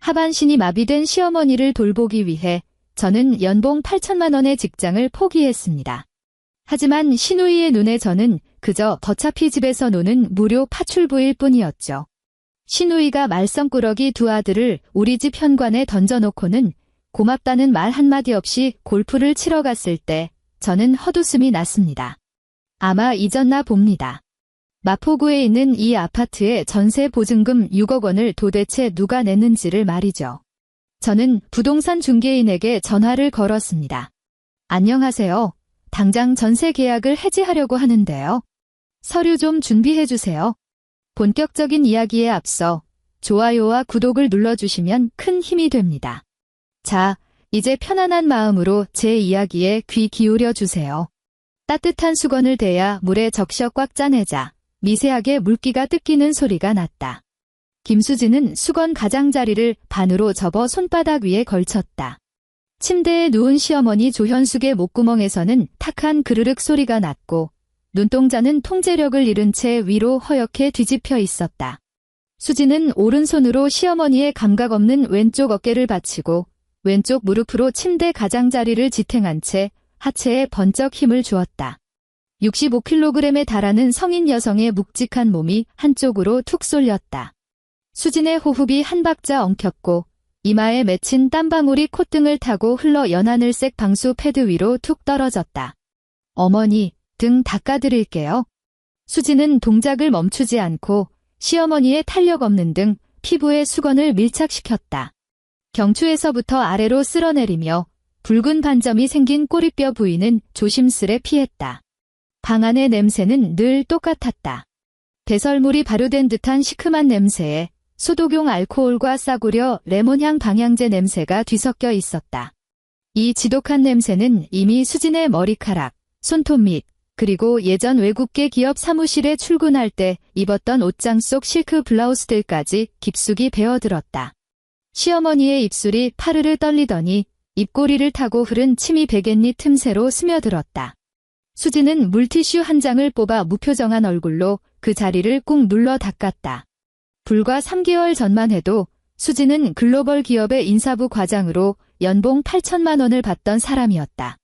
하반신이 마비된 시어머니를 돌보기 위해 저는 연봉 8천만 원의 직장을 포기했습니다. 하지만 시누이의 눈에 저는 그저 어차피 집에서 노는 무료 파출부일 뿐이었죠. 시누이가 말썽꾸러기 두 아들을 우리 집 현관에 던져놓고는 고맙다는 말 한마디 없이 골프를 치러 갔을 때 저는 헛웃음이 났습니다. 아마 잊었나 봅니다. 마포구에 있는 이 아파트의 전세 보증금 6억 원을 도대체 누가 냈는지를 말이죠. 저는 부동산 중개인에게 전화를 걸었습니다. 안녕하세요. 당장 전세 계약을 해지하려고 하는데요. 서류 좀 준비해주세요. 본격적인 이야기에 앞서 좋아요와 구독을 눌러주시면 큰 힘이 됩니다. 자, 이제 편안한 마음으로 제 이야기에 귀 기울여 주세요. 따뜻한 수건을 대야 물에 적셔 꽉 짜내자 미세하게 물기가 뜯기는 소리가 났다. 김수진은 수건 가장자리를 반으로 접어 손바닥 위에 걸쳤다. 침대에 누운 시어머니 조현숙의 목구멍에서는 탁한 그르륵 소리가 났고 눈동자는 통제력을 잃은 채 위로 허옇게 뒤집혀 있었다. 수진은 오른손으로 시어머니의 감각 없는 왼쪽 어깨를 받치고 왼쪽 무릎으로 침대 가장자리를 지탱한 채 하체에 번쩍 힘을 주었다. 65kg에 달하는 성인 여성의 묵직한 몸이 한쪽으로 툭 쏠렸다. 수진의 호흡이 한 박자 엉켰고 이마에 맺힌 땀방울이 콧등을 타고 흘러 연하늘색 방수 패드 위로 툭 떨어졌다. 어머니, 등 닦아드릴게요. 수진은 동작을 멈추지 않고 시어머니의 탄력 없는 등 피부에 수건을 밀착시켰다. 경추에서부터 아래로 쓸어내리며 붉은 반점이 생긴 꼬리뼈 부위는 조심스레 피했다. 방 안의 냄새는 늘 똑같았다. 배설물이 발효된 듯한 시큼한 냄새에 소독용 알코올과 싸구려 레몬향 방향제 냄새가 뒤섞여 있었다. 이 지독한 냄새는 이미 수진의 머리카락, 손톱 밑, 그리고 예전 외국계 기업 사무실에 출근할 때 입었던 옷장 속 실크 블라우스들까지 깊숙이 배어들었다. 시어머니의 입술이 파르르 떨리더니 입꼬리를 타고 흐른 침이 베갯잎 틈새로 스며들었다. 수진은 물티슈 한 장을 뽑아 무표정한 얼굴로 그 자리를 꾹 눌러 닦았다. 불과 3개월 전만 해도 수진은 글로벌 기업의 인사부 과장으로 연봉 8천만 원을 받던 사람이었다.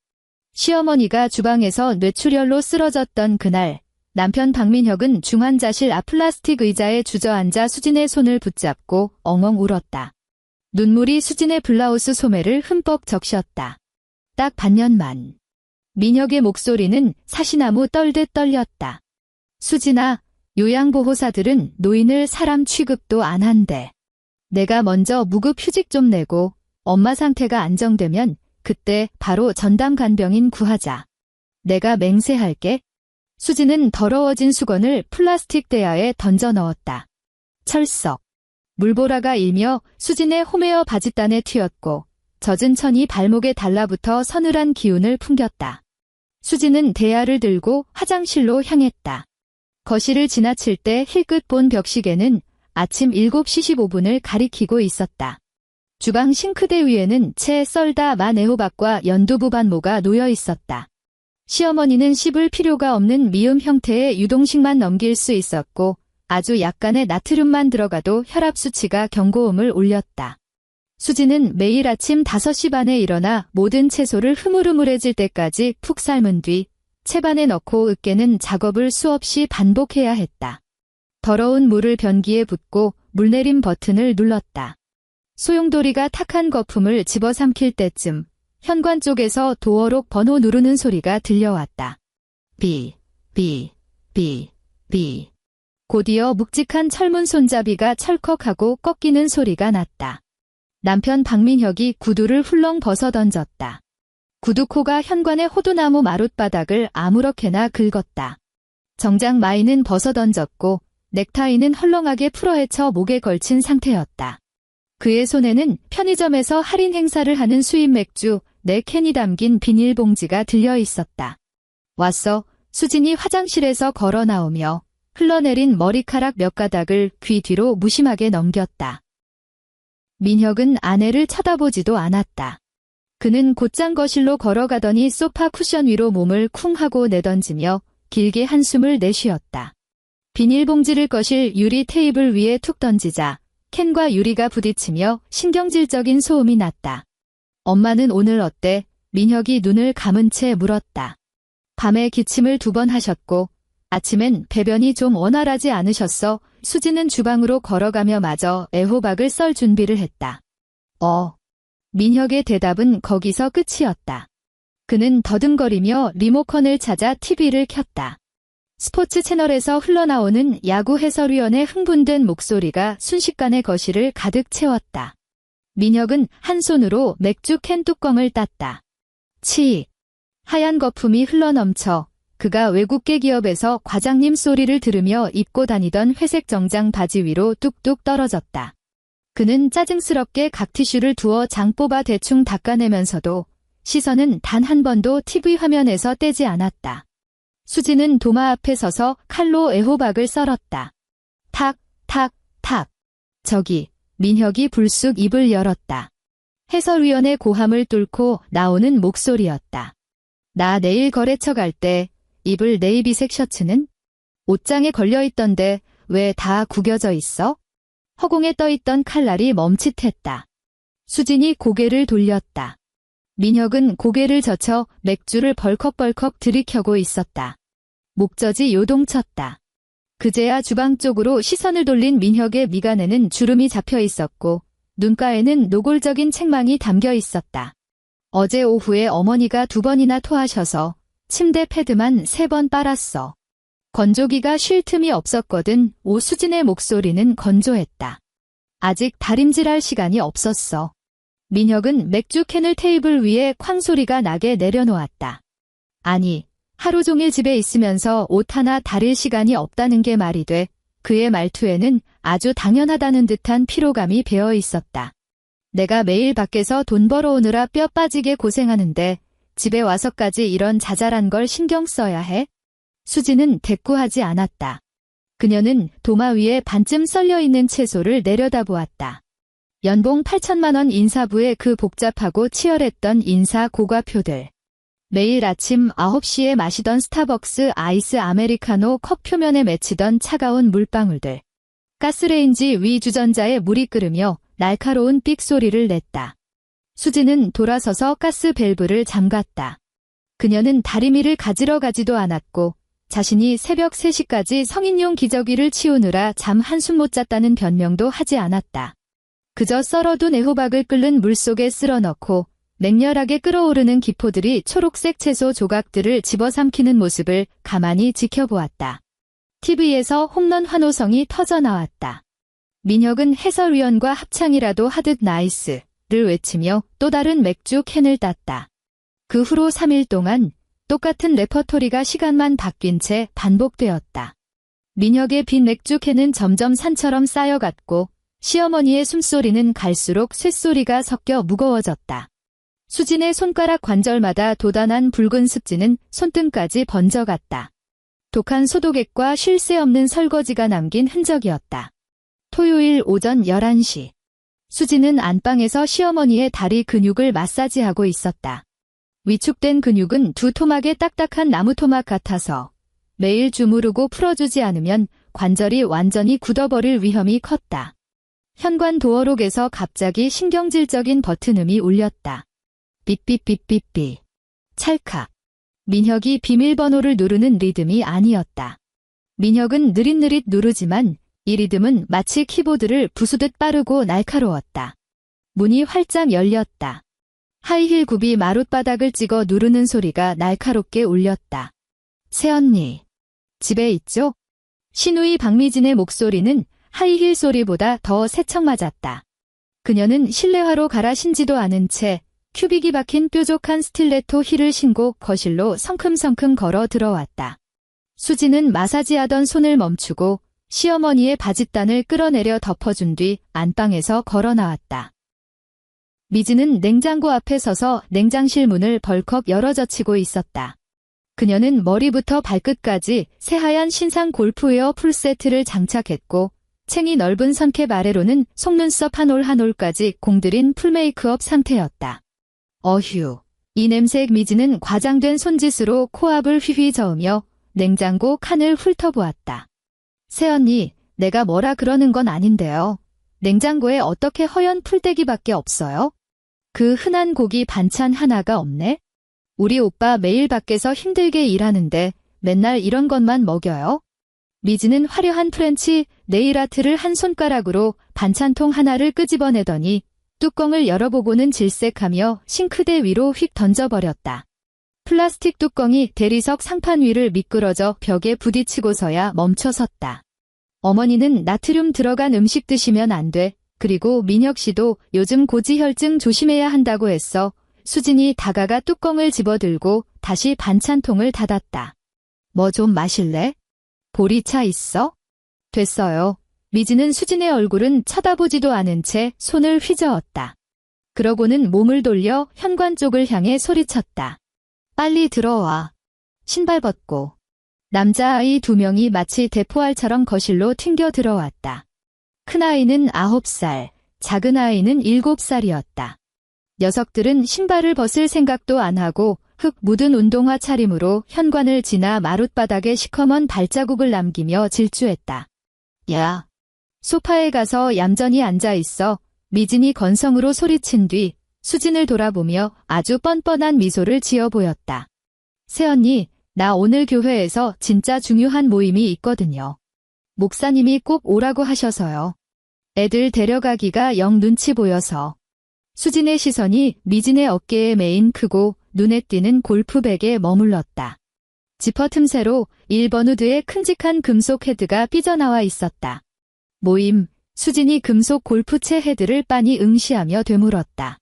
시어머니가 주방에서 뇌출혈로 쓰러졌던 그날, 남편 박민혁은 중환자실 앞 플라스틱 의자에 주저앉아 수진의 손을 붙잡고 엉엉 울었다. 눈물이 수진의 블라우스 소매를 흠뻑 적셨다. 딱 반년만. 민혁의 목소리는 사시나무 떨듯 떨렸다. 수진아, 요양보호사들은 노인을 사람 취급도 안 한대. 내가 먼저 무급 휴직 좀 내고 엄마 상태가 안정되면 그때 바로 전담 간병인 구하자. 내가 맹세할게. 수진은 더러워진 수건을 플라스틱 대야에 던져 넣었다. 철썩. 물보라가 일며 수진의 홈웨어 바짓단에 튀었고 젖은 천이 발목에 달라붙어 서늘한 기운을 풍겼다. 수진은 대야를 들고 화장실로 향했다. 거실을 지나칠 때 힐끗 본 벽시계는 아침 7시 15분을 가리키고 있었다. 주방 싱크대 위에는 채 썰다 만 애호박과 연두부 반모가 놓여 있었다. 시어머니는 씹을 필요가 없는 미음 형태의 유동식만 넘길 수 있었고 아주 약간의 나트륨만 들어가도 혈압 수치가 경고음을 울렸다. 수진은 매일 아침 5시 반에 일어나 모든 채소를 흐물흐물해질 때까지 푹 삶은 뒤 채반에 넣고 으깨는 작업을 수없이 반복해야 했다. 더러운 물을 변기에 붓고 물내림 버튼을 눌렀다. 소용돌이가 탁한 거품을 집어삼킬 때쯤 현관 쪽에서 도어록 번호 누르는 소리가 들려왔다. 비. 곧이어 묵직한 철문 손잡이가 철컥하고 꺾이는 소리가 났다. 남편 박민혁이 구두를 훌렁 벗어던졌다. 구두코가 현관의 호두나무 마룻바닥을 아무렇게나 긁었다. 정장 마이는 벗어던졌고 넥타이는 헐렁하게 풀어헤쳐 목에 걸친 상태였다. 그의 손에는 편의점에서 할인 행사를 하는 수입 맥주 4캔이 담긴 비닐봉지가 들려 있었다. 왔어. 수진이 화장실에서 걸어 나오며 흘러내린 머리카락 몇 가닥을 귀 뒤로 무심하게 넘겼다. 민혁은 아내를 쳐다보지도 않았다. 그는 곧장 거실로 걸어가더니 소파 쿠션 위로 몸을 쿵 하고 내던지며 길게 한숨을 내쉬었다. 비닐봉지를 거실 유리 테이블 위에 툭 던지자 캔과 유리가 부딪히며 신경질적인 소음이 났다. 엄마는 오늘 어때? 민혁이 눈을 감은 채 물었다. 밤에 기침을 2번 하셨고 아침엔 배변이 좀 원활하지 않으셨어. 수지는 주방으로 걸어가며 마저 애호박을 썰 준비를 했다. 민혁의 대답은 거기서 끝이었다. 그는 더듬거리며 리모컨을 찾아 TV를 켰다. 스포츠 채널에서 흘러나오는 야구 해설위원의 흥분된 목소리가 순식간에 거실을 가득 채웠다. 민혁은 한 손으로 맥주 캔 뚜껑을 땄다. 치! 하얀 거품이 흘러넘쳐 그가 외국계 기업에서 과장님 소리를 들으며 입고 다니던 회색 정장 바지 위로 뚝뚝 떨어졌다. 그는 짜증스럽게 각 티슈를 두어 장 뽑아 대충 닦아내면서도 시선은 단 한 번도 TV 화면에서 떼지 않았다. 수지는 도마 앞에 서서 칼로 애호박을 썰었다. 탁, 탁, 탁. 저기, 민혁이 불쑥 입을 열었다. 해설위원의 고함을 뚫고 나오는 목소리였다. 나 내일 거래처 갈 때 입을 네이비색 셔츠는? 옷장에 걸려있던데 왜 다 구겨져 있어? 허공에 떠있던 칼날이 멈칫했다. 수진이 고개를 돌렸다. 민혁은 고개를 젖혀 맥주를 벌컥벌컥 들이켜고 있었다. 목젖이 요동쳤다. 그제야 주방 쪽으로 시선을 돌린 민혁의 미간에는 주름이 잡혀 있었고 눈가에는 노골적인 책망이 담겨 있었다. 어제 오후에 어머니가 2번이나 토하셔서 침대 패드만 3번 빨았어. 건조기가 쉴 틈이 없었거든. 오수진의 목소리는 건조했다. 아직 다림질할 시간이 없었어. 민혁은 맥주 캔을 테이블 위에 쾅 소리가 나게 내려놓았다. 아니, 하루 종일 집에 있으면서 옷 하나 다릴 시간이 없다는 게 말이 돼. 그의 말투에는 아주 당연하다는 듯한 피로감이 배어 있었다. 내가 매일 밖에서 돈 벌어오느라 뼈 빠지게 고생하는데 집에 와서까지 이런 자잘한 걸 신경 써야 해? 수지는 대꾸하지 않았다. 그녀는 도마 위에 반쯤 썰려있는 채소를 내려다보았다. 연봉 8천만 원 인사부의 그 복잡하고 치열했던 인사 고과표들. 매일 아침 9시에 마시던 스타벅스 아이스 아메리카노 컵 표면에 맺히던 차가운 물방울들. 가스레인지 위 주전자에 물이 끓으며 날카로운 삑 소리를 냈다. 수지는 돌아서서 가스 밸브를 잠갔다. 그녀는 다리미를 가지러 가지도 않았고 자신이 새벽 3시까지 성인용 기저귀를 치우느라 잠 한숨 못 잤다는 변명도 하지 않았다. 그저 썰어둔 애호박을 끓는 물속에 쓸어넣고 맹렬하게 끓어오르는 기포들이 초록색 채소 조각들을 집어삼키는 모습을 가만히 지켜보았다. TV에서 홈런 환호성이 터져나왔다. 민혁은 해설위원과 합창이라도 하듯 나이스를 외치며 또 다른 맥주 캔을 땄다. 그 후로 3일 동안 똑같은 레퍼토리가 시간만 바뀐 채 반복되었다. 민혁의 빈 맥주 캔은 점점 산처럼 쌓여갔고 시어머니의 숨소리는 갈수록 쇳소리가 섞여 무거워졌다. 수진의 손가락 관절마다 도단한 붉은 습지는 손등까지 번져갔다. 독한 소독액과 쉴 새 없는 설거지가 남긴 흔적이었다. 토요일 오전 11시. 수진은 안방에서 시어머니의 다리 근육을 마사지하고 있었다. 위축된 근육은 두 토막의 딱딱한 나무 토막 같아서 매일 주무르고 풀어주지 않으면 관절이 완전히 굳어버릴 위험이 컸다. 현관 도어록에서 갑자기 신경질적인 버튼음이 울렸다. 삐삐삐삐삐. 찰칵. 민혁이 비밀번호를 누르는 리듬이 아니었다. 민혁은 느릿느릿 누르지만 이 리듬은 마치 키보드를 부수듯 빠르고 날카로웠다. 문이 활짝 열렸다. 하이힐 굽이 마룻바닥을 찍어 누르는 소리가 날카롭게 울렸다. 새언니. 집에 있죠? 신우이 박미진의 목소리는 하이힐 소리보다 더 새척맞았다. 그녀는 실내화로 갈아 신지도 않은 채 큐빅이 박힌 뾰족한 스틸레토 힐을 신고 거실로 성큼성큼 걸어 들어왔다. 수지는 마사지하던 손을 멈추고 시어머니의 바짓단을 끌어내려 덮어준 뒤 안방에서 걸어 나왔다. 미지는 냉장고 앞에 서서 냉장실 문을 벌컥 열어젖히고 있었다. 그녀는 머리부터 발끝까지 새하얀 신상 골프웨어 풀세트를 장착했고 챙이 넓은 선캡 아래로는 속눈썹 한 올 한 올까지 공들인 풀메이크업 상태였다. 어휴, 이 냄새. 미지는 과장된 손짓으로 코앞을 휘휘 저으며 냉장고 칸을 훑어보았다. 새언니, 내가 뭐라 그러는 건 아닌데요. 냉장고에 어떻게 허연 풀떼기밖에 없어요? 그 흔한 고기 반찬 하나가 없네? 우리 오빠 매일 밖에서 힘들게 일하는데 맨날 이런 것만 먹여요? 미지는 화려한 프렌치 네일아트를 한 손가락으로 반찬통 하나를 끄집어내더니 뚜껑을 열어보고는 질색하며 싱크대 위로 휙 던져버렸다. 플라스틱 뚜껑이 대리석 상판 위를 미끄러져 벽에 부딪히고서야 멈춰섰다. 어머니는 나트륨 들어간 음식 드시면 안 돼. 그리고 민혁 씨도 요즘 고지혈증 조심해야 한다고 했어. 수진이 다가가 뚜껑을 집어들고 다시 반찬통을 닫았다. 뭐 좀 마실래? 보리차 있어? 됐어요. 미지는 수진의 얼굴은 쳐다보지도 않은 채 손을 휘저었다. 그러고는 몸을 돌려 현관 쪽을 향해 소리쳤다. 빨리 들어와. 신발 벗고. 남자아이 2명이 마치 대포알처럼 거실로 튕겨 들어왔다. 큰아이는 9살, 작은아이는 7살이었다. 녀석들은 신발을 벗을 생각도 안 하고 흙 묻은 운동화 차림으로 현관을 지나 마룻바닥에 시커먼 발자국을 남기며 질주했다. 야! 소파에 가서 얌전히 앉아있어. 미진이 건성으로 소리친 뒤 수진을 돌아보며 아주 뻔뻔한 미소를 지어 보였다. 새언니, 나 오늘 교회에서 진짜 중요한 모임이 있거든요. 목사님이 꼭 오라고 하셔서요. 애들 데려가기가 영 눈치 보여서. 수진의 시선이 미진의 어깨에 매인 크고 눈에 띄는 골프백에 머물렀다. 지퍼 틈새로 1번 우드의 큼직한 금속 헤드가 삐져나와 있었다. 모임, 수진이 금속 골프채 헤드를 빤히 응시하며 되물었다.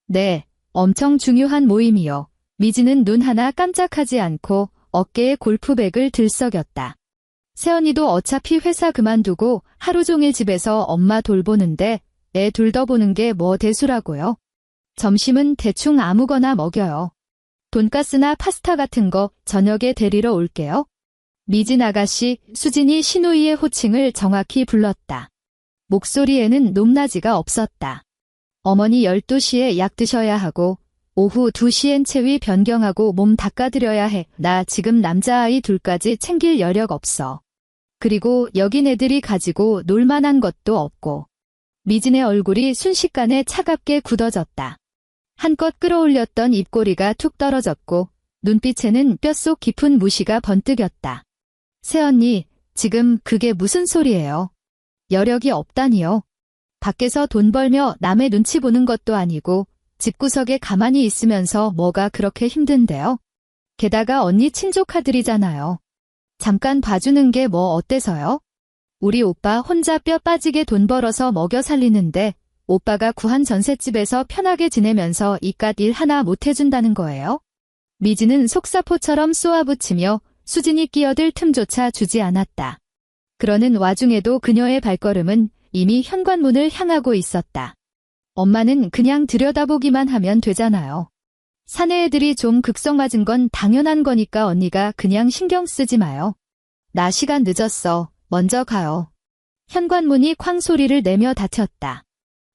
네, 엄청 중요한 모임이요. 미진은 눈 하나 깜짝하지 않고 어깨에 골프백을 들썩였다. 새언니도 어차피 회사 그만두고 하루 종일 집에서 엄마 돌보는데 애 둘 더 보는 게 뭐 대수라고요. 점심은 대충 아무거나 먹여요. 돈가스나 파스타 같은 거 저녁에 데리러 올게요. 미진 아가씨, 수진이 신우이의 호칭을 정확히 불렀다. 목소리에는 높낮이가 없었다. 어머니 12시에 약 드셔야 하고 오후 2시엔 체위 변경하고 몸 닦아드려야 해. 나 지금 남자아이 둘까지 챙길 여력 없어. 그리고 여긴 애들이 가지고 놀만한 것도 없고. 미진의 얼굴이 순식간에 차갑게 굳어졌다. 한껏 끌어올렸던 입꼬리가 툭 떨어졌고 눈빛에는 뼛속 깊은 무시가 번뜩였다. 새언니, 지금 그게 무슨 소리예요? 여력이 없다니요. 밖에서 돈 벌며 남의 눈치 보는 것도 아니고 집구석에 가만히 있으면서 뭐가 그렇게 힘든데요? 게다가 언니 친조카들이잖아요. 잠깐 봐주는 게 뭐 어때서요? 우리 오빠 혼자 뼈 빠지게 돈 벌어서 먹여 살리는데 오빠가 구한 전셋집에서 편하게 지내면서 이깟 일 하나 못 해준다는 거예요? 미지는 속사포처럼 쏘아붙이며 수진이 끼어들 틈조차 주지 않았다. 그러는 와중에도 그녀의 발걸음은 이미 현관문을 향하고 있었다. 엄마는 그냥 들여다보기만 하면 되잖아요. 사내 애들이 좀 극성 맞은 건 당연한 거니까 언니가 그냥 신경 쓰지 마요. 나 시간 늦었어. 먼저 가요. 현관문이 쾅 소리를 내며 닫혔다.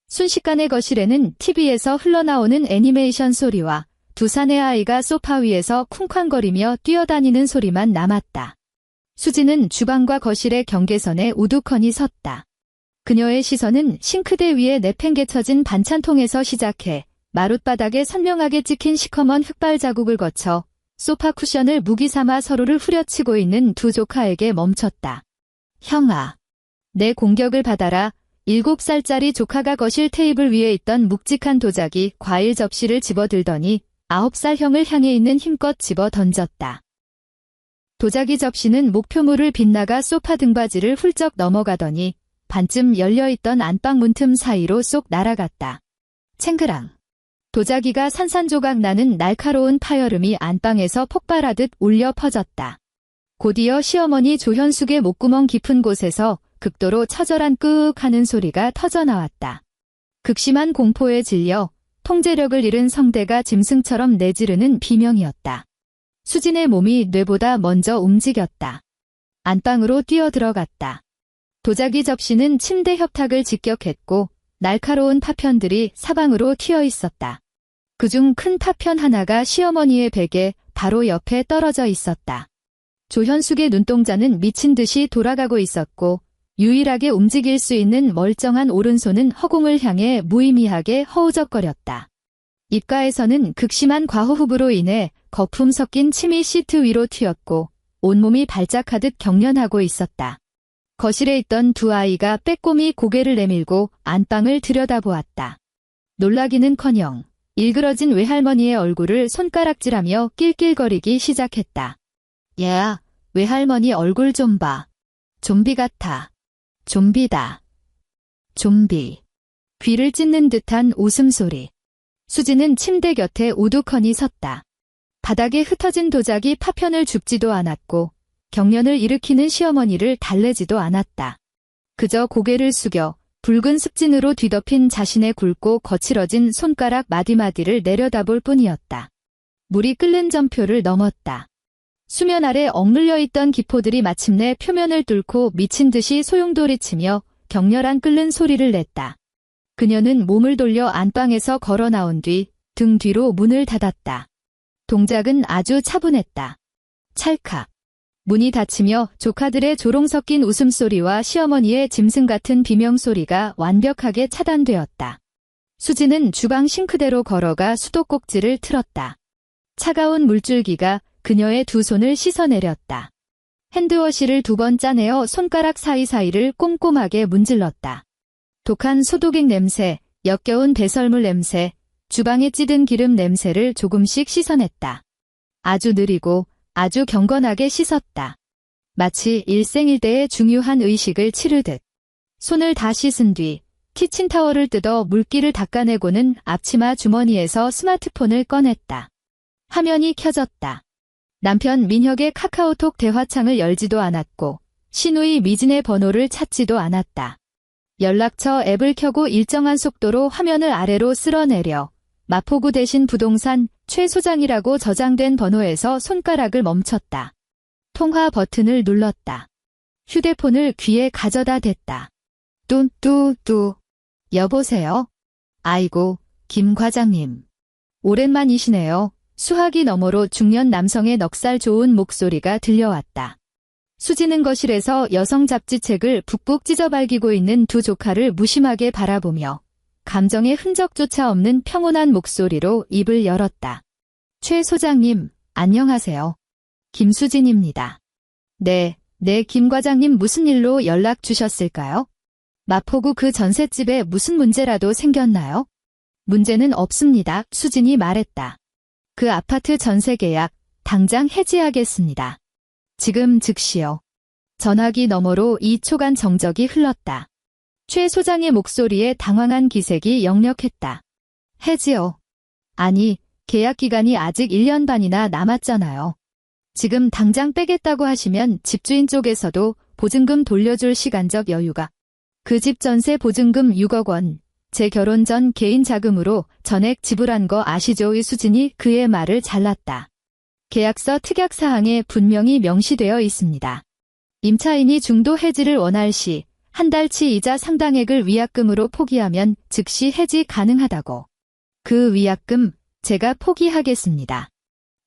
순식간에 거실에는 TV에서 흘러나오는 애니메이션 소리와 두 사내 아이가 소파 위에서 쿵쾅거리며 뛰어다니는 소리만 남았다. 수지는 주방과 거실의 경계선에 우두커니 섰다. 그녀의 시선은 싱크대 위에 내팽개쳐진 반찬통에서 시작해 마룻바닥에 선명하게 찍힌 시커먼 흑발 자국을 거쳐 소파 쿠션을 무기 삼아 서로를 후려치고 있는 두 조카에게 멈췄다. 형아, 내 공격을 받아라. 7살짜리 조카가 거실 테이블 위에 있던 묵직한 도자기 과일 접시를 집어들더니 9살 형을 향해 있는 힘껏 집어 던졌다. 도자기 접시는 목표물을 빗나가 소파 등받이를 훌쩍 넘어가더니 반쯤 열려있던 안방 문틈 사이로 쏙 날아갔다. 챙그랑. 도자기가 산산조각 나는 날카로운 파열음이 안방에서 폭발하듯 울려 퍼졌다. 곧이어 시어머니 조현숙의 목구멍 깊은 곳에서 극도로 처절한 끄윽 하는 소리가 터져나왔다. 극심한 공포에 질려 통제력을 잃은 성대가 짐승처럼 내지르는 비명이었다. 수진의 몸이 뇌보다 먼저 움직였다. 안방으로 뛰어들어갔다. 도자기 접시는 침대 협탁을 직격했고 날카로운 파편들이 사방으로 튀어 있었다. 그중 큰 파편 하나가 시어머니의 베개 바로 옆에 떨어져 있었다. 조현숙의 눈동자는 미친 듯이 돌아가고 있었고 유일하게 움직일 수 있는 멀쩡한 오른손은 허공을 향해 무의미하게 허우적거렸다. 입가에서는 극심한 과호흡으로 인해 거품 섞인 침이 시트 위로 튀었고 온몸이 발작하듯 경련하고 있었다. 거실에 있던 두 아이가 빼꼼히 고개를 내밀고 안방을 들여다보았다. 놀라기는커녕 일그러진 외할머니의 얼굴을 손가락질하며 낄낄거리기 시작했다. 야, 외할머니 얼굴 좀 봐. 좀비 같아. 좀비다. 좀비. 귀를 찢는 듯한 웃음소리. 수지는 침대 곁에 우두커니 섰다. 바닥에 흩어진 도자기 파편을 줍지도 않았고 경련을 일으키는 시어머니를 달래지도 않았다. 그저 고개를 숙여 붉은 습진으로 뒤덮인 자신의 굵고 거칠어진 손가락 마디마디를 내려다볼 뿐이었다. 물이 끓는 점표를 넘었다. 수면 아래 억눌려 있던 기포들이 마침내 표면을 뚫고 미친 듯이 소용돌이치며 격렬한 끓는 소리를 냈다. 그녀는 몸을 돌려 안방에서 걸어 나온 뒤 등 뒤로 문을 닫았다. 동작은 아주 차분했다. 찰칵. 문이 닫히며 조카들의 조롱 섞인 웃음소리와 시어머니의 짐승 같은 비명소리가 완벽하게 차단되었다. 수지는 주방 싱크대로 걸어가 수도꼭지를 틀었다. 차가운 물줄기가 그녀의 두 손을 씻어내렸다. 핸드워시를 2번 짜내어 손가락 사이사이를 꼼꼼하게 문질렀다. 독한 소독액 냄새, 역겨운 배설물 냄새, 주방에 찌든 기름 냄새를 조금씩 씻어냈다. 아주 느리고 아주 경건하게 씻었다. 마치 일생일대의 중요한 의식을 치르듯. 손을 다 씻은 뒤 키친타월을 뜯어 물기를 닦아내고는 앞치마 주머니에서 스마트폰을 꺼냈다. 화면이 켜졌다. 남편 민혁의 카카오톡 대화창을 열지도 않았고 시누이 미진의 번호를 찾지도 않았다. 연락처 앱을 켜고 일정한 속도로 화면을 아래로 쓸어내려 마포구 대신 부동산 최 소장이라고 저장된 번호에서 손가락을 멈췄다. 통화 버튼을 눌렀다. 휴대폰을 귀에 가져다 댔다. 뚜뚜뚜. 여보세요? 아이고, 김 과장님. 오랜만이시네요. 수화기 너머로 중년 남성의 넉살 좋은 목소리가 들려왔다. 수지는 거실에서 여성 잡지책을 북북 찢어발기고 있는 두 조카를 무심하게 바라보며 감정의 흔적조차 없는 평온한 목소리로 입을 열었다. 최 소장님, 안녕하세요. 김수진입니다. 네, 김 과장님 무슨 일로 연락 주셨을까요? 마포구 그 전셋집에 무슨 문제라도 생겼나요? 문제는 없습니다. 수진이 말했다. 그 아파트 전세 계약 당장 해지하겠습니다. 지금 즉시요. 전화기 너머로 2초간 정적이 흘렀다. 최 소장의 목소리에 당황한 기색이 역력했다. 해지요? 아니, 계약 기간이 아직 1년 반이나 남았잖아요. 지금 당장 빼겠다고 하시면 집주인 쪽에서도 보증금 돌려줄 시간적 여유가. 그 집 전세 보증금 6억 원. 제 결혼 전 개인 자금으로 전액 지불한 거 아시죠? 수진이 그의 말을 잘랐다. 계약서 특약사항에 분명히 명시되어 있습니다. 임차인이 중도 해지를 원할 시 한 달치 이자 상당액을 위약금으로 포기하면 즉시 해지 가능하다고. 그 위약금 제가 포기하겠습니다.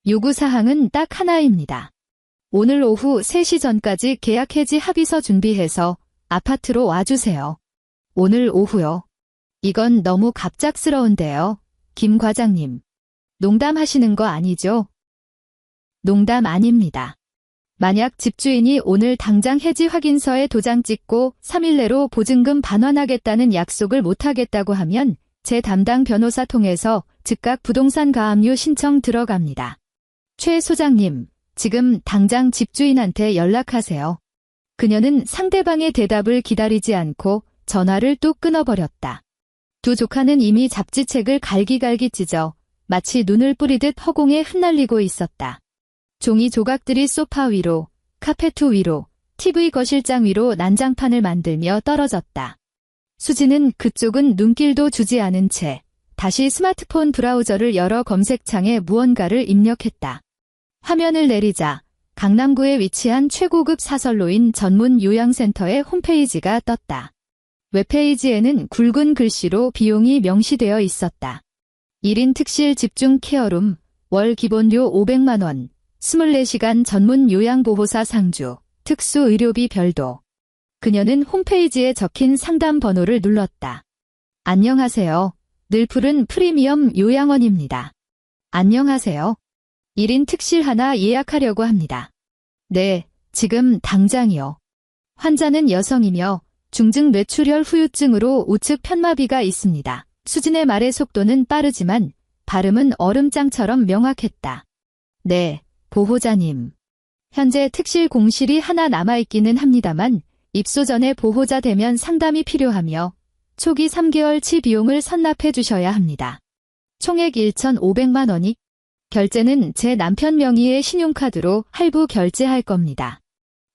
요구사항은 딱 하나입니다. 오늘 오후 3시 전까지 계약 해지 합의서 준비해서 아파트로 와주세요. 오늘 오후요. 이건 너무 갑작스러운데요. 김 과장님. 농담하시는 거 아니죠? 농담 아닙니다. 만약 집주인이 오늘 당장 해지 확인서에 도장 찍고 3일 내로 보증금 반환하겠다는 약속을 못하겠다고 하면 제 담당 변호사 통해서 즉각 부동산 가압류 신청 들어갑니다. 최 소장님, 지금 당장 집주인한테 연락하세요. 그녀는 상대방의 대답을 기다리지 않고 전화를 뚝 끊어버렸다. 두 조카는 이미 잡지책을 갈기갈기 찢어 마치 눈을 뿌리듯 허공에 흩날리고 있었다. 종이 조각들이 소파 위로, 카페트 위로, TV 거실장 위로 난장판을 만들며 떨어졌다. 수지는 그쪽은 눈길도 주지 않은 채 다시 스마트폰 브라우저를 열어 검색창에 무언가를 입력했다. 화면을 내리자 강남구에 위치한 최고급 사설로인 전문 요양센터의 홈페이지가 떴다. 웹페이지에는 굵은 글씨로 비용이 명시되어 있었다. 1인 특실 집중 케어룸, 월 기본료 500만 원, 24시간 전문 요양보호사 상주, 특수의료비 별도. 그녀는 홈페이지에 적힌 상담 번호를 눌렀다. 안녕하세요. 늘 푸른 프리미엄 요양원입니다. 안녕하세요. 1인 특실 하나 예약하려고 합니다. 네, 지금 당장이요. 환자는 여성이며 중증 뇌출혈 후유증으로 우측 편마비가 있습니다. 수진의 말의 속도는 빠르지만 발음은 얼음장처럼 명확했다. 네, 보호자님. 현재 특실 공실이 하나 남아있기는 합니다만 입소 전에 보호자 대면 상담이 필요하며 초기 3개월치 비용을 선납해 주셔야 합니다. 총액 1,500만 원이 결제는 제 남편 명의의 신용카드로 할부 결제할 겁니다.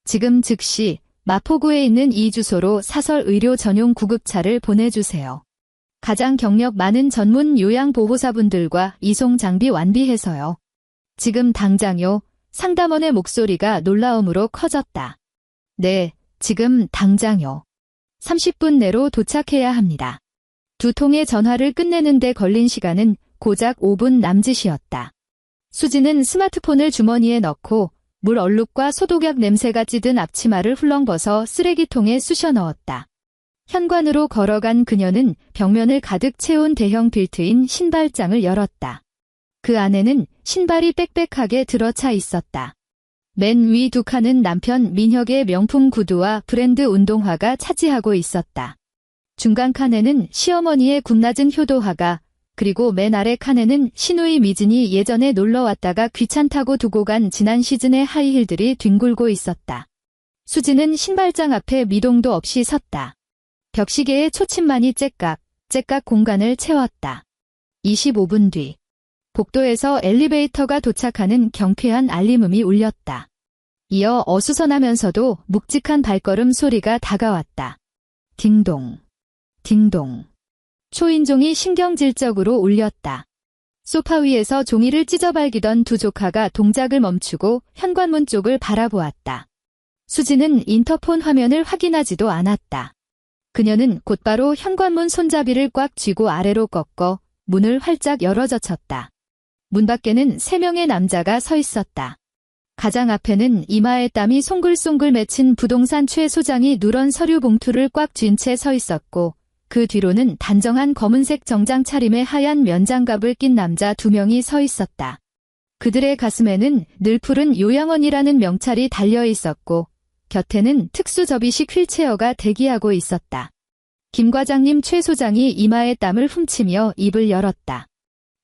지금 즉시 마포구에 있는 이 주소로 사설 의료 전용 구급차를 보내주세요. 가장 경력 많은 전문 요양보호사분들과 이송 장비 완비해서요. 지금 당장요. 상담원의 목소리가 놀라움으로 커졌다. 네, 지금 당장요. 30분 내로 도착해야 합니다. 두 통의 전화를 끝내는데 걸린 시간은 고작 5분 남짓이었다. 수지는 스마트폰을 주머니에 넣고 물 얼룩과 소독약 냄새가 찌든 앞치마를 훌렁 벗어 쓰레기통에 쑤셔 넣었다. 현관으로 걸어간 그녀는 벽면을 가득 채운 대형 빌트인 신발장을 열었다. 그 안에는 신발이 빽빽하게 들어차 있었다. 맨 위 두 칸은 남편 민혁의 명품 구두와 브랜드 운동화가 차지하고 있었다. 중간 칸에는 시어머니의 굽낮은 효도화가, 그리고 맨 아래 칸에는 시누이 미진이 예전에 놀러 왔다가 귀찮다고 두고 간 지난 시즌의 하이힐들이 뒹굴고 있었다. 수지는 신발장 앞에 미동도 없이 섰다. 벽시계의 초침만이 째깍 공간을 채웠다. 25분 뒤. 복도에서 엘리베이터가 도착하는 경쾌한 알림음이 울렸다. 이어 어수선하면서도 묵직한 발걸음 소리가 다가왔다. 딩동, 딩동. 초인종이 신경질적으로 울렸다. 소파 위에서 종이를 찢어발기던 두 조카가 동작을 멈추고 현관문 쪽을 바라보았다. 수지는 인터폰 화면을 확인하지도 않았다. 그녀는 곧바로 현관문 손잡이를 꽉 쥐고 아래로 꺾어 문을 활짝 열어젖혔다. 문 밖에는 3명의 남자가 서 있었다. 가장 앞에는 이마에 땀이 송글송글 맺힌 부동산 최 소장이 누런 서류 봉투를 꽉 쥔 채 서 있었고, 그 뒤로는 단정한 검은색 정장 차림의 하얀 면장갑을 낀 남자 2명이 서 있었다. 그들의 가슴에는 늘 푸른 요양원이라는 명찰이 달려 있었고, 곁에는 특수 접이식 휠체어가 대기하고 있었다. 김 과장님 최 소장이 이마에 땀을 훔치며 입을 열었다.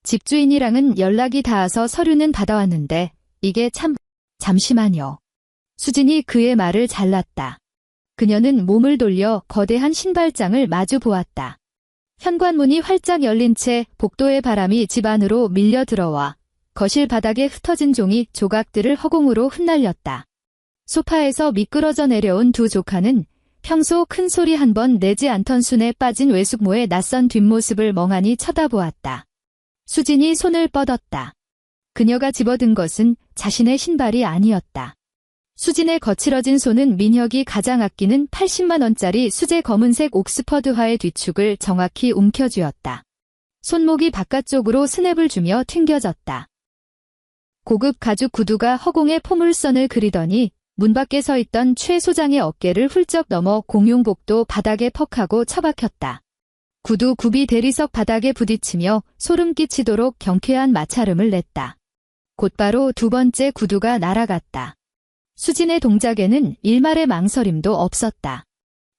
집주인이랑은 연락이 닿아서 서류는 받아왔는데 이게 참... 잠시만요. 수진이 그의 말을 잘랐다. 그녀는 몸을 돌려 거대한 신발장을 마주 보았다. 현관문이 활짝 열린 채 복도의 바람이 집 안으로 밀려 들어와 거실 바닥에 흩어진 종이 조각들을 허공으로 흩날렸다. 소파에서 미끄러져 내려온 두 조카는 평소 큰 소리 한 번 내지 않던 순에 빠진 외숙모의 낯선 뒷모습을 멍하니 쳐다보았다. 수진이 손을 뻗었다. 그녀가 집어든 것은 자신의 신발이 아니었다. 수진의 거칠어진 손은 민혁이 가장 아끼는 80만 원짜리 수제 검은색 옥스퍼드화의 뒤축을 정확히 움켜쥐었다. 손목이 바깥쪽으로 스냅을 주며 튕겨졌다. 고급 가죽 구두가 허공에 포물선을 그리더니 문 밖에 서 있던 최 소장의 어깨를 훌쩍 넘어 공용복도 바닥에 퍽하고 처박혔다. 구두 굽이 대리석 바닥에 부딪히며 소름 끼치도록 경쾌한 마찰음을 냈다. 곧바로 두 번째 구두가 날아갔다. 수진의 동작에는 일말의 망설임도 없었다.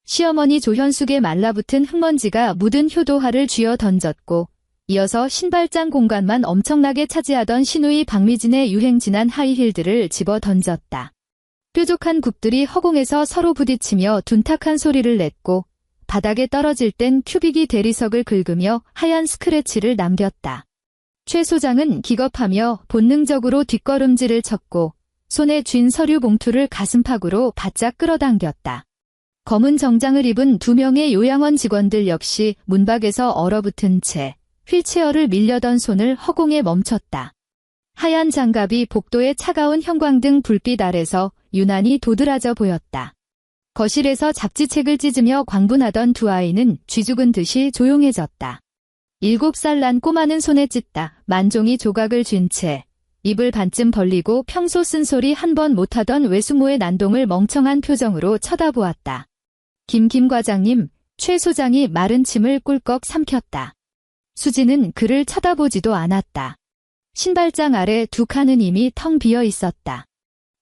시어머니 조현숙의 말라붙은 흙먼지가 묻은 효도화를 쥐어 던졌고, 이어서 신발장 공간만 엄청나게 차지하던 시누이 박미진의 유행진한 하이힐들을 집어 던졌다. 뾰족한 굽들이 허공에서 서로 부딪히며 둔탁한 소리를 냈고, 바닥에 떨어질 땐 큐빅이 대리석을 긁으며 하얀 스크래치를 남겼다. 최 소장은 기겁하며 본능적으로 뒷걸음질을 쳤고, 손에 쥔 서류 봉투를 가슴팍으로 바짝 끌어당겼다. 검은 정장을 입은 2명의 요양원 직원들 역시 문밖에서 얼어붙은 채 휠체어를 밀려던 손을 허공에 멈췄다. 하얀 장갑이 복도의 차가운 형광등 불빛 아래서 유난히 도드라져 보였다. 거실에서 잡지책을 찢으며 광분하던 두 아이는 쥐죽은 듯이 조용해졌다. 7살 난 꼬마는 손에 찢다 만종이 조각을 쥔 채 입을 반쯤 벌리고 평소 쓴소리 한 번 못하던 외숙모의 난동을 멍청한 표정으로 쳐다보았다. 김 과장님, 최 소장이 마른 침을 꿀꺽 삼켰다. 수지는 그를 쳐다보지도 않았다. 신발장 아래 두 칸은 이미 텅 비어 있었다.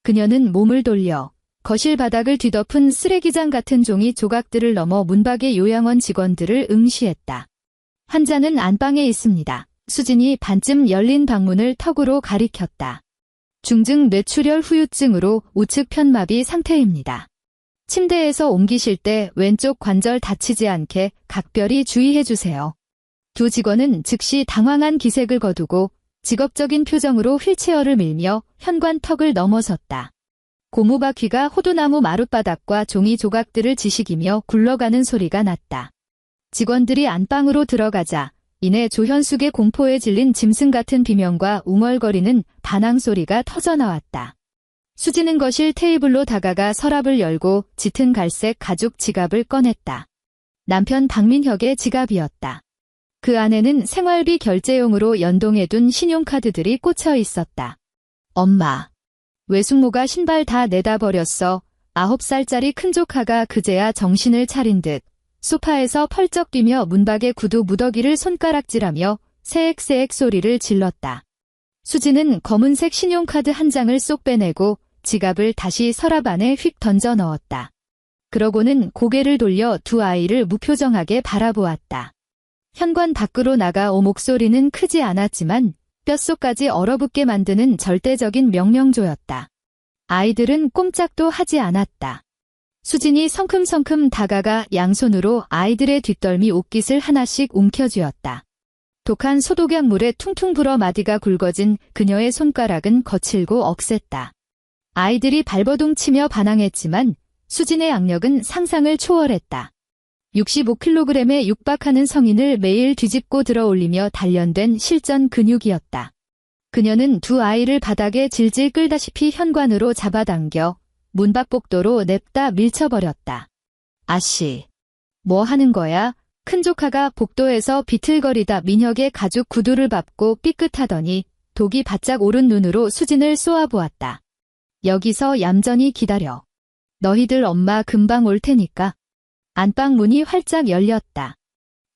그녀는 몸을 돌려 거실 바닥을 뒤덮은 쓰레기장 같은 종이 조각들을 넘어 문밖의 요양원 직원들을 응시했다. 환자는 안방에 있습니다. 수진이 반쯤 열린 방문을 턱으로 가리켰다. 중증 뇌출혈 후유증으로 우측 편마비 상태입니다. 침대에서 옮기실 때 왼쪽 관절 다치지 않게 각별히 주의해주세요. 두 직원은 즉시 당황한 기색을 거두고 직업적인 표정으로 휠체어를 밀며 현관턱을 넘어섰다. 고무바퀴가 호두나무 마룻바닥과 종이 조각들을 지식이며 굴러가는 소리가 났다. 직원들이 안방으로 들어가자 이내 조현숙의 공포에 질린 짐승 같은 비명과 웅얼거리는 반항 소리가 터져나왔다. 수지는 거실 테이블로 다가가 서랍을 열고 짙은 갈색 가죽 지갑을 꺼냈다. 남편 박민혁의 지갑이었다. 그 안에는 생활비 결제용으로 연동해둔 신용카드들이 꽂혀 있었다. 엄마. 외숙모가 신발 다 내다 버렸어. 9살짜리 큰 조카가 그제야 정신을 차린 듯 소파에서 펄쩍 뛰며 문밖에 구두 무더기를 손가락질하며 새액새액 소리를 질렀다. 수지는 검은색 신용카드 한 장을 쏙 빼내고 지갑을 다시 서랍 안에 휙 던져 넣었다. 그러고는 고개를 돌려 두 아이를 무표정하게 바라보았다. 현관 밖으로 나가 목소리는 크지 않았지만 뼛속까지 얼어붙게 만드는 절대적인 명령조였다. 아이들은 꼼짝도 하지 않았다. 수진이 성큼성큼 다가가 양손으로 아이들의 뒷덜미 옷깃을 하나씩 움켜쥐었다. 독한 소독약물에 퉁퉁 불어 마디가 굵어진 그녀의 손가락은 거칠고 억셌다. 아이들이 발버둥 치며 반항했지만 수진의 악력은 상상을 초월했다. 65kg에 육박하는 성인을 매일 뒤집고 들어올리며 단련된 실전 근육이었다. 그녀는 두 아이를 바닥에 질질 끌다시피 현관으로 잡아당겨 문밖 복도로 냅다 밀쳐버렸다. 아씨, 뭐 하는 거야? 큰 조카가 복도에서 비틀거리다 민혁의 가죽 구두를 밟고 삐끗하더니 독이 바짝 오른 눈으로 수진을 쏘아보았다. 여기서 얌전히 기다려. 너희들 엄마 금방 올 테니까. 안방 문이 활짝 열렸다.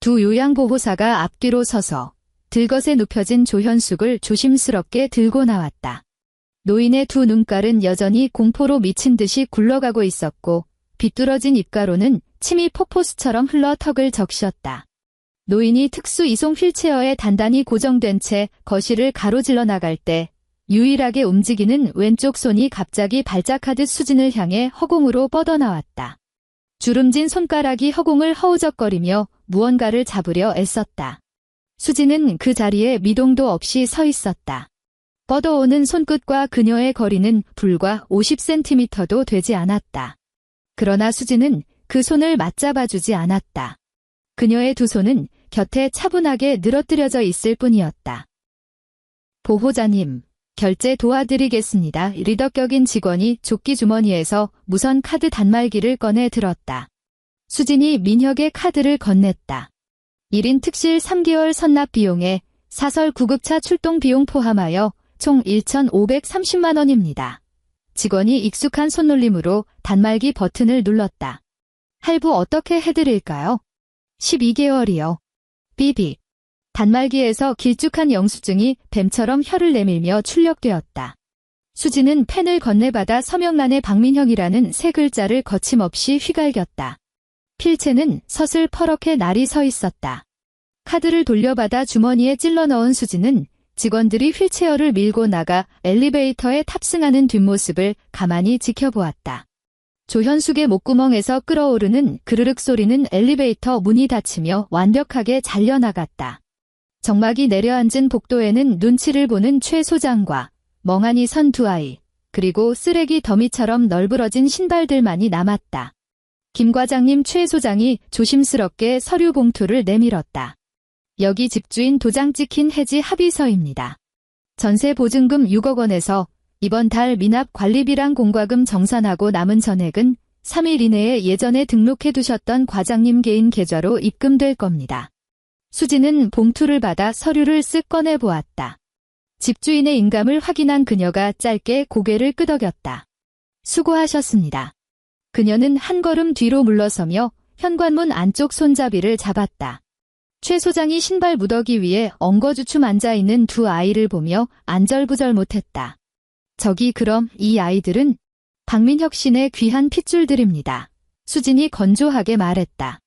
두 요양보호사가 앞뒤로 서서 들것에 눕혀진 조현숙을 조심스럽게 들고 나왔다. 노인의 두 눈깔은 여전히 공포로 미친 듯이 굴러가고 있었고 비뚤어진 입가로는 침이 폭포수처럼 흘러 턱을 적셨다. 노인이 특수 이송 휠체어에 단단히 고정된 채 거실을 가로질러 나갈 때 유일하게 움직이는 왼쪽 손이 갑자기 발작하듯 수진을 향해 허공으로 뻗어나왔다. 주름진 손가락이 허공을 허우적거리며 무언가를 잡으려 애썼다. 수진은 그 자리에 미동도 없이 서 있었다. 뻗어오는 손끝과 그녀의 거리는 불과 50cm도 되지 않았다. 그러나 수진은 그 손을 맞잡아주지 않았다. 그녀의 두 손은 곁에 차분하게 늘어뜨려져 있을 뿐이었다. 보호자님, 결제 도와드리겠습니다. 리더격인 직원이 조끼 주머니에서 무선 카드 단말기를 꺼내 들었다. 수진이 민혁의 카드를 건넸다. 1인 특실 3개월 선납 비용에 사설 구급차 출동 비용 포함하여 총 1,530만 원입니다. 직원이 익숙한 손놀림으로 단말기 버튼을 눌렀다. 할부 어떻게 해드릴까요? 12개월이요. 삐빅. 단말기에서 길쭉한 영수증이 뱀처럼 혀를 내밀며 출력되었다. 수진은 펜을 건네받아 서명란에 박민형이라는 세 글자를 거침없이 휘갈겼다. 필체는 서슬퍼렇게 날이 서 있었다. 카드를 돌려받아 주머니에 찔러 넣은 수진은 직원들이 휠체어를 밀고 나가 엘리베이터에 탑승하는 뒷모습을 가만히 지켜보았다. 조현숙의 목구멍에서 끓어오르는 그르륵 소리는 엘리베이터 문이 닫히며 완벽하게 잘려나갔다. 정막이 내려앉은 복도에는 눈치를 보는 최 소장과 멍하니 선 두 아이, 그리고 쓰레기 더미처럼 널브러진 신발들만이 남았다. 김 과장님 최 소장이 조심스럽게 서류 봉투를 내밀었다. 여기 집주인 도장 찍힌 해지 합의서입니다. 전세 보증금 6억 원에서 이번 달 미납 관리비랑 공과금 정산하고 남은 전액은 3일 이내에 예전에 등록해두셨던 과장님 개인 계좌로 입금될 겁니다. 수진은 봉투를 받아 서류를 쓱 꺼내보았다. 집주인의 인감을 확인한 그녀가 짧게 고개를 끄덕였다. 수고하셨습니다. 그녀는 한 걸음 뒤로 물러서며 현관문 안쪽 손잡이를 잡았다. 최 소장이 신발 무더기 위에 엉거주춤 앉아있는 두 아이를 보며 안절부절 못했다. 저기 그럼 이 아이들은 박민혁 씨네 귀한 핏줄들입니다. 수진이 건조하게 말했다.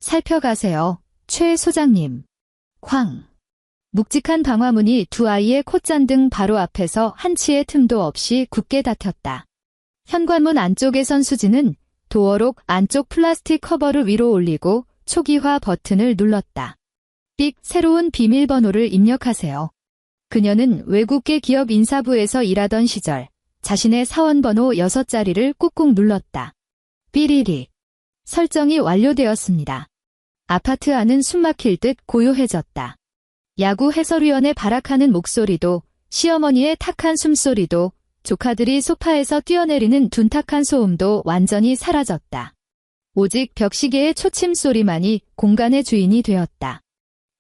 살펴가세요, 최 소장님. 쾅. 묵직한 방화문이 두 아이의 콧잔등 바로 앞에서 한치의 틈도 없이 굳게 닫혔다. 현관문 안쪽에 선 수진은 도어록 안쪽 플라스틱 커버를 위로 올리고 초기화 버튼을 눌렀다. 삑, 새로운 비밀번호를 입력하세요. 그녀는 외국계 기업 인사부에서 일하던 시절 자신의 사원번호 6자리를 꾹꾹 눌렀다. 삐리릭. 설정이 완료되었습니다. 아파트 안은 숨막힐 듯 고요해졌다. 야구 해설위원의 발악하는 목소리도, 시어머니의 탁한 숨소리도, 조카들이 소파에서 뛰어내리는 둔탁한 소음도 완전히 사라졌다. 오직 벽시계의 초침 소리만이 공간의 주인이 되었다.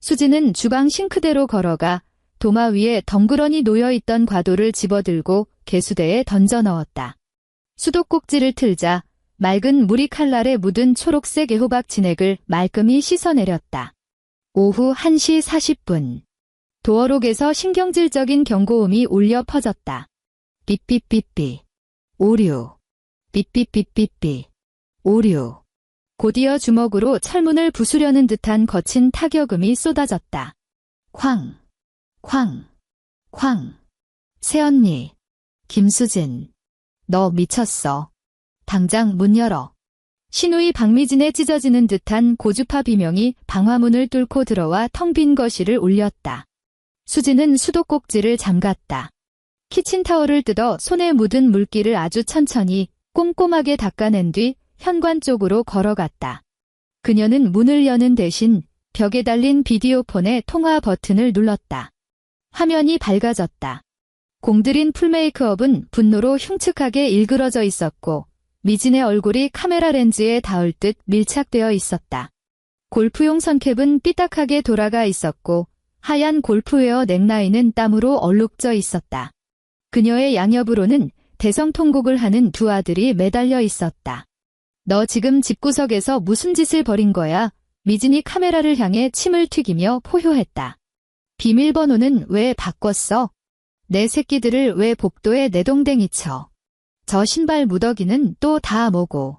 수지는 주방 싱크대로 걸어가 도마 위에 덩그러니 놓여있던 과도를 집어들고 개수대에 던져 넣었다. 수도꼭지를 틀자 맑은 물이 칼날에 묻은 초록색 애호박 진액을 말끔히 씻어내렸다. 오후 1시 40분. 도어록에서 신경질적인 경고음이 울려 퍼졌다. 삐삐삐삐. 오류. 삐삐삐삐삐. 오류. 곧이어 주먹으로 철문을 부수려는 듯한 거친 타격음이 쏟아졌다. 쾅. 쾅. 쾅. 새언니. 김수진. 너 미쳤어. 당장 문 열어. 신우이 박미진의 찢어지는 듯한 고주파 비명이 방화문을 뚫고 들어와 텅 빈 거실을 울렸다. 수지는 수도꼭지를 잠갔다. 키친타월을 뜯어 손에 묻은 물기를 아주 천천히 꼼꼼하게 닦아낸 뒤 현관 쪽으로 걸어갔다. 그녀는 문을 여는 대신 벽에 달린 비디오폰의 통화 버튼을 눌렀다. 화면이 밝아졌다. 공들인 풀메이크업은 분노로 흉측하게 일그러져 있었고 미진의 얼굴이 카메라 렌즈에 닿을 듯 밀착되어 있었다. 골프용 선캡은 삐딱하게 돌아가 있었고 하얀 골프웨어 넥라인은 땀으로 얼룩져 있었다. 그녀의 양옆으로는 대성통곡을 하는 두 아들이 매달려 있었다. 너 지금 집구석에서 무슨 짓을 벌인 거야? 미진이 카메라를 향해 침을 튀기며 포효했다. 비밀번호는 왜 바꿨어? 내 새끼들을 왜 복도에 내동댕이 쳐? 저 신발 무더기는 또 다 뭐고?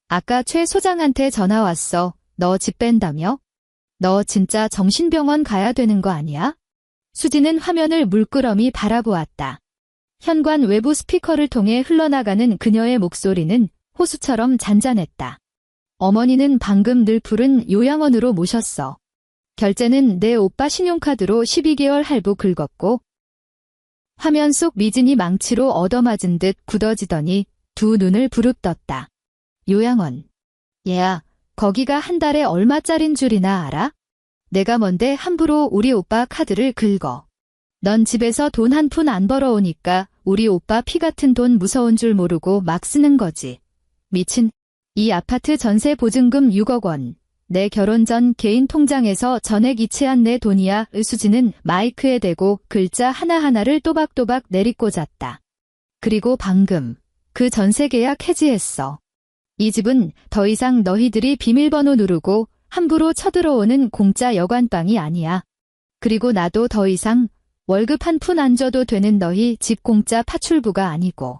아까 최 소장한테 전화 왔어. 너 집 뺀다며? 너 진짜 정신병원 가야 되는 거 아니야? 수지는 화면을 물끄러미 바라보았다. 현관 외부 스피커를 통해 흘러나가는 그녀의 목소리는 호수처럼 잔잔했다. 어머니는 방금 늘 푸른 요양원으로 모셨어. 결제는 내 오빠 신용카드로 12개월 할부 긁었고 화면 속 미진이 망치로 얻어맞은 듯 굳어지더니 두 눈을 부릅떴다. 요양원. 얘야, 거기가 한 달에 얼마짜린 줄이나 알아? 내가 뭔데 함부로 우리 오빠 카드를 긁어. 넌 집에서 돈 한 푼 안 벌어오니까 우리 오빠 피 같은 돈 무서운 줄 모르고 막 쓰는 거지. 미친. 이 아파트 전세 보증금 6억 원. 내 결혼 전 개인 통장에서 전액 이체한 내 돈이야. 수지는 마이크에 대고 글자 하나하나를 또박또박 내리꽂았다. 그리고 방금 그 전세 계약 해지했어. 이 집은 더 이상 너희들이 비밀번호 누르고 함부로 쳐들어오는 공짜 여관방이 아니야. 그리고 나도 더 이상 월급 한 푼 안 줘도 되는 너희 집 공짜 파출부가 아니고.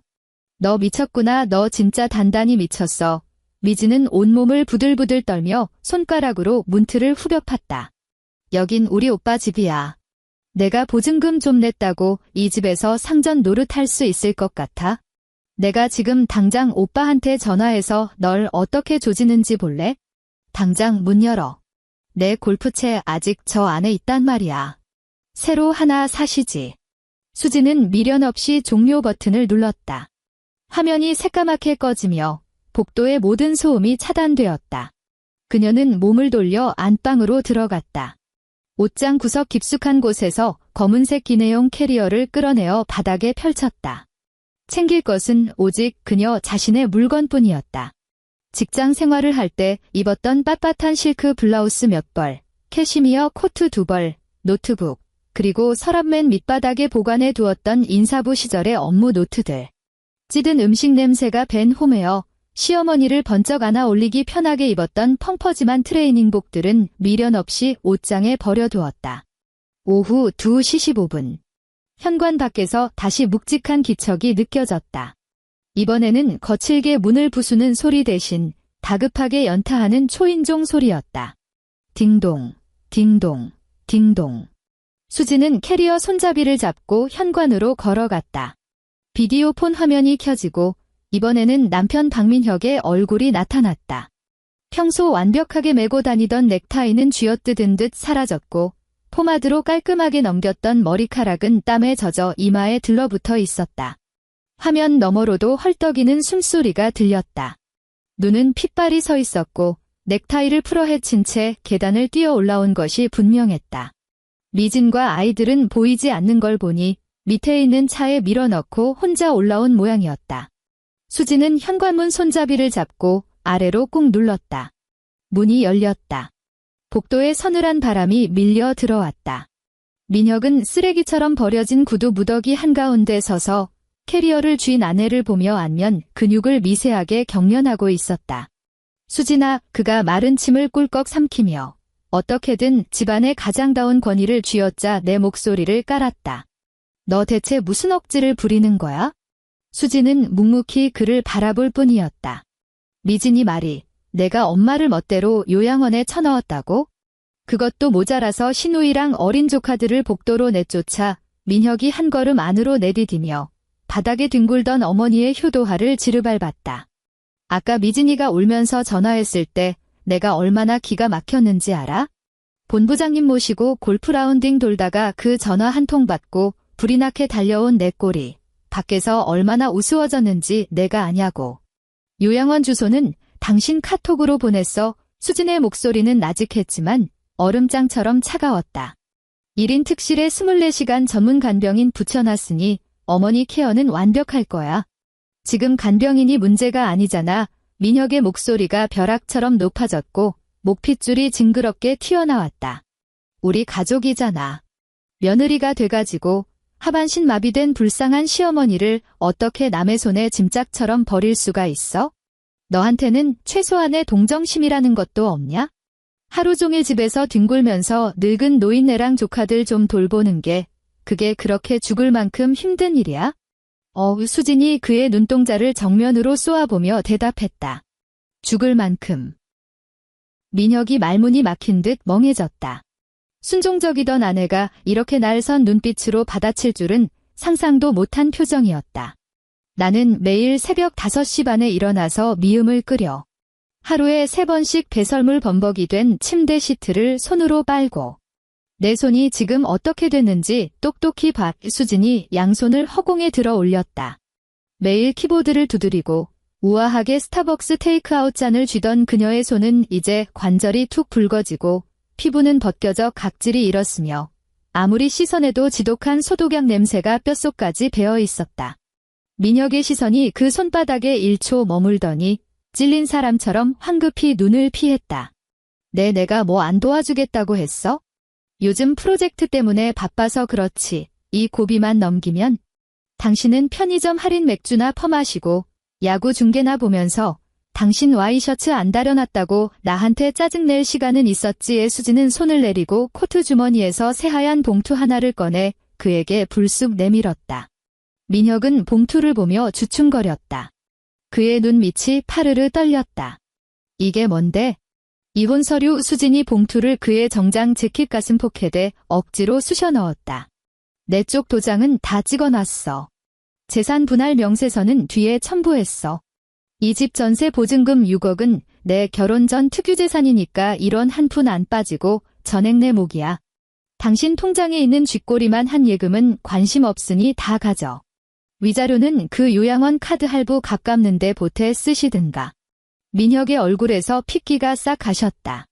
너 미쳤구나. 너 진짜 단단히 미쳤어. 미진은 온몸을 부들부들 떨며 손가락으로 문틀을 후벼 팠다. 여긴 우리 오빠 집이야. 내가 보증금 좀 냈다고 이 집에서 상전 노릇할 수 있을 것 같아? 내가 지금 당장 오빠한테 전화해서 널 어떻게 조지는지 볼래? 당장 문 열어. 내 골프채 아직 저 안에 있단 말이야. 새로 하나 사시지. 수지는 미련 없이 종료 버튼을 눌렀다. 화면이 새까맣게 꺼지며 복도의 모든 소음이 차단되었다. 그녀는 몸을 돌려 안방으로 들어갔다. 옷장 구석 깊숙한 곳에서 검은색 기내용 캐리어를 끌어내어 바닥에 펼쳤다. 챙길 것은 오직 그녀 자신의 물건뿐이었다. 직장 생활을 할 때 입었던 빳빳한 실크 블라우스 몇 벌, 캐시미어 코트 2벌, 노트북, 그리고 서랍맨 밑바닥에 보관해 두었던 인사부 시절의 업무 노트들. 찌든 음식 냄새가 밴 홈웨어, 시어머니를 번쩍 안아 올리기 편하게 입었던 펑퍼짐한 트레이닝복들은 미련 없이 옷장에 버려두었다. 오후 2시 15분. 현관 밖에서 다시 묵직한 기척이 느껴졌다. 이번에는 거칠게 문을 부수는 소리 대신 다급하게 연타하는 초인종 소리였다. 딩동, 딩동, 딩동. 수지는 캐리어 손잡이를 잡고 현관으로 걸어갔다. 비디오폰 화면이 켜지고 이번에는 남편 박민혁의 얼굴이 나타났다. 평소 완벽하게 메고 다니던 넥타이는 쥐어뜯은 듯 사라졌고 포마드로 깔끔하게 넘겼던 머리카락은 땀에 젖어 이마에 들러붙어 있었다. 화면 너머로도 헐떡이는 숨소리가 들렸다. 눈은 핏발이 서 있었고 넥타이를 풀어 헤친 채 계단을 뛰어 올라온 것이 분명했다. 미진과 아이들은 보이지 않는 걸 보니 밑에 있는 차에 밀어넣고 혼자 올라온 모양이었다. 수지는 현관문 손잡이를 잡고 아래로 꾹 눌렀다. 문이 열렸다. 복도에 서늘한 바람이 밀려 들어왔다. 민혁은 쓰레기처럼 버려진 구두 무더기 한가운데 서서 캐리어를 쥔 아내를 보며 안면 근육을 미세하게 경련하고 있었다. 수지나 그가 마른 침을 꿀꺽 삼키며 어떻게든 집안의 가장다운 권위를 쥐어짜 내 목소리를 깔았다. 너 대체 무슨 억지를 부리는 거야? 수지는 묵묵히 그를 바라볼 뿐이었다. 미진이 말이 내가 엄마를 멋대로 요양원에 쳐넣었다고? 그것도 모자라서 시누이랑 어린 조카들을 복도로 내쫓아 민혁이 한 걸음 안으로 내디디며 바닥에 뒹굴던 어머니의 효도화를 지르밟았다. 아까 미진이가 울면서 전화했을 때 내가 얼마나 기가 막혔는지 알아? 본부장님 모시고 골프 라운딩 돌다가 그 전화 한 통 받고 불이 나게 달려온 내 꼴이 밖에서 얼마나 우스워졌는지 내가 아냐고. 요양원 주소는 당신 카톡으로 보냈어. 수진의 목소리는 나직했지만 얼음장처럼 차가웠다. 1인 특실에 24시간 전문 간병인 붙여놨으니 어머니 케어는 완벽할 거야. 지금 간병인이 문제가 아니잖아. 민혁의 목소리가 벼락처럼 높아졌고 목핏줄이 징그럽게 튀어나왔다. 우리 가족이잖아. 며느리가 돼가지고 하반신 마비된 불쌍한 시어머니를 어떻게 남의 손에 짐짝처럼 버릴 수가 있어? 너한테는 최소한의 동정심이라는 것도 없냐? 하루 종일 집에서 뒹굴면서 늙은 노인네랑 조카들 좀 돌보는 게 그게 그렇게 죽을 만큼 힘든 일이야? 수진이 그의 눈동자를 정면으로 쏘아보며 대답했다. 죽을 만큼. 민혁이 말문이 막힌 듯 멍해졌다. 순종적이던 아내가 이렇게 날선 눈빛으로 받아칠 줄은 상상도 못한 표정이었다. 나는 매일 새벽 5시 반에 일어나서 미음을 끓여 하루에 3번씩 배설물 범벅이 된 침대 시트를 손으로 빨고 내 손이 지금 어떻게 됐는지 똑똑히 봐. 수진이 양손을 허공에 들어 올렸다. 매일 키보드를 두드리고 우아하게 스타벅스 테이크아웃 잔을 쥐던 그녀의 손은 이제 관절이 툭 붉어지고 피부는 벗겨져 각질이 일었으며 아무리 씻어내도 지독한 소독약 냄새가 뼛속까지 배어 있었다. 민혁의 시선이 그 손바닥에 1초 머물더니 찔린 사람처럼 황급히 눈을 피했다. 내가 뭐 안 도와주겠다고 했어? 요즘 프로젝트 때문에 바빠서 그렇지. 이 고비만 넘기면 당신은 편의점 할인 맥주나 퍼마시고 야구 중계나 보면서 당신 와이셔츠 안 다려놨다고 나한테 짜증낼 시간은 있었지에. 수지는 손을 내리고 코트 주머니에서 새하얀 봉투 하나를 꺼내 그에게 불쑥 내밀었다. 민혁은 봉투를 보며 주춤거렸다. 그의 눈밑이 파르르 떨렸다. 이게 뭔데? 이혼 서류. 수진이 봉투를 그의 정장 재킷 가슴 포켓에 억지로 쑤셔 넣었다. 내 쪽 도장은 다 찍어놨어. 재산 분할 명세서는 뒤에 첨부했어. 이 집 전세 보증금 6억은 내 결혼 전 특유재산이니까 1원 한 푼 안 빠지고 전액 내 몫이야. 당신 통장에 있는 쥐꼬리만 한 예금은 관심 없으니 다 가져. 위자료는 그 요양원 카드 할부 갚는 데 보태 쓰시든가. 민혁의 얼굴에서 핏기가 싹 가셨다.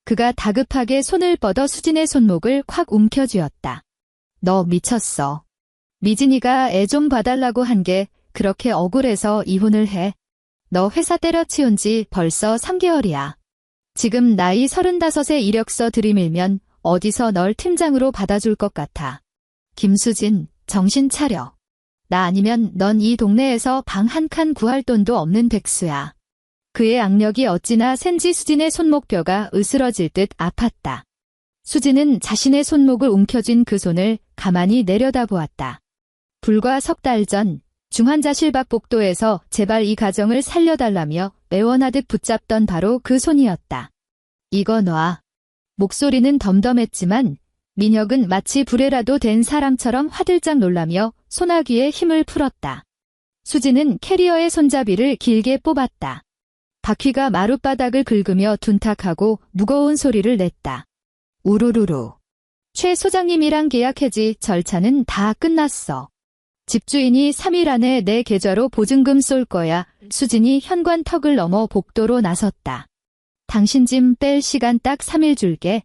그가 다급하게 손을 뻗어 수진의 손목을 콱 움켜쥐었다. 너 미쳤어. 미진이가 애 좀 봐달라고 한 게 그렇게 억울해서 이혼을 해. 너 회사 때려치운 지 벌써 3개월이야. 지금 나이 35에 이력서 들이밀면 어디서 널 팀장으로 받아줄 것 같아. 김수진, 정신 차려. 나 아니면 넌 이 동네에서 방 한 칸 구할 돈도 없는 백수야. 그의 악력이 어찌나 센지 수진의 손목뼈가 으스러질 듯 아팠다. 수진은 자신의 손목을 움켜쥔 그 손을 가만히 내려다보았다. 불과 석 달 전 중환자실박복도에서 제발 이 가정을 살려달라며 애원하듯 붙잡던 바로 그 손이었다. 이거 놔. 목소리는 덤덤했지만 민혁은 마치 불에라도 된 사람처럼 화들짝 놀라며 소나귀에 힘을 풀었다. 수진은 캐리어의 손잡이를 길게 뽑았다. 바퀴가 마룻바닥을 긁으며 둔탁하고 무거운 소리를 냈다. 우르르르. 최 소장님이랑 계약 해지 절차는 다 끝났어. 집주인이 3일 안에 내 계좌로 보증금 쏠 거야. 수진이 현관 턱을 넘어 복도로 나섰다. 당신 짐 뺄 시간 딱 3일 줄게.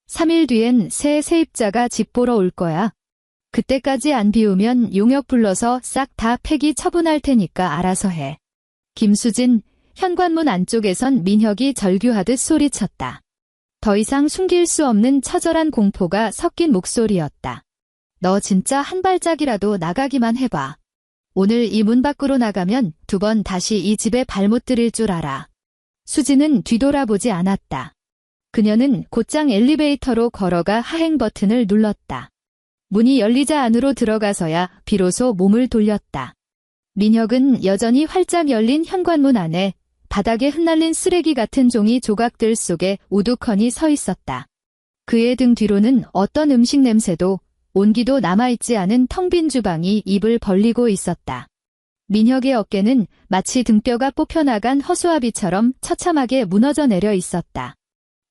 3일 뒤엔 새 세입자가 집 보러 올 거야. 그때까지 안 비우면 용역 불러서 싹 다 폐기 처분할 테니까 알아서 해. 김수진, 현관문 안쪽에선 민혁이 절규하듯 소리쳤다. 더 이상 숨길 수 없는 처절한 공포가 섞인 목소리였다. 너 진짜 한 발짝이라도 나가기만 해봐. 오늘 이 문 밖으로 나가면 2번 다시 이 집에 발못 들일 줄 알아. 수진은 뒤돌아보지 않았다. 그녀는 곧장 엘리베이터로 걸어가 하행 버튼을 눌렀다. 문이 열리자 안으로 들어가서야 비로소 몸을 돌렸다. 민혁은 여전히 활짝 열린 현관문 안에 바닥에 흩날린 쓰레기 같은 종이 조각들 속에 우두커니 서 있었다. 그의 등 뒤로는 어떤 음식 냄새도 온기도 남아있지 않은 텅 빈 주방이 입을 벌리고 있었다. 민혁의 어깨는 마치 등뼈가 뽑혀나간 허수아비처럼 처참하게 무너져 내려 있었다.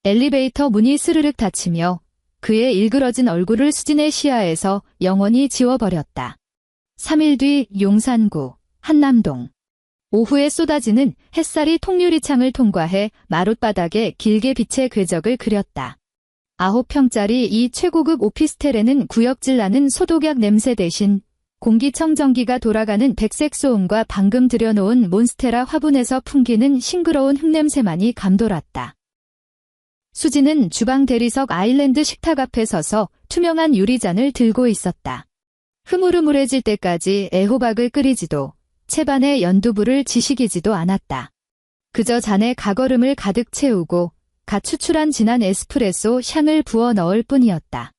엘리베이터 문이 스르륵 닫히며 그의 일그러진 얼굴을 수진의 시야에서 영원히 지워버렸다. 3일 뒤 용산구 한남동. 오후에 쏟아지는 햇살이 통유리창을 통과해 마룻바닥에 길게 빛의 궤적을 그렸다. 9평짜리 이 최고급 오피스텔에는 구역질 나는 소독약 냄새 대신 공기청정기가 돌아가는 백색 소음과 방금 들여놓은 몬스테라 화분에서 풍기는 싱그러운 흙냄새만이 감돌았다. 수지는 주방 대리석 아일랜드 식탁 앞에 서서 투명한 유리잔을 들고 있었다. 흐물흐물해질 때까지 애호박을 끓이지도 채반에 연두부를 지식이지도 않았다. 그저 잔에 가거름을 가득 채우고 갓 추출한 진한 에스프레소 향을 부어 넣을 뿐이었다.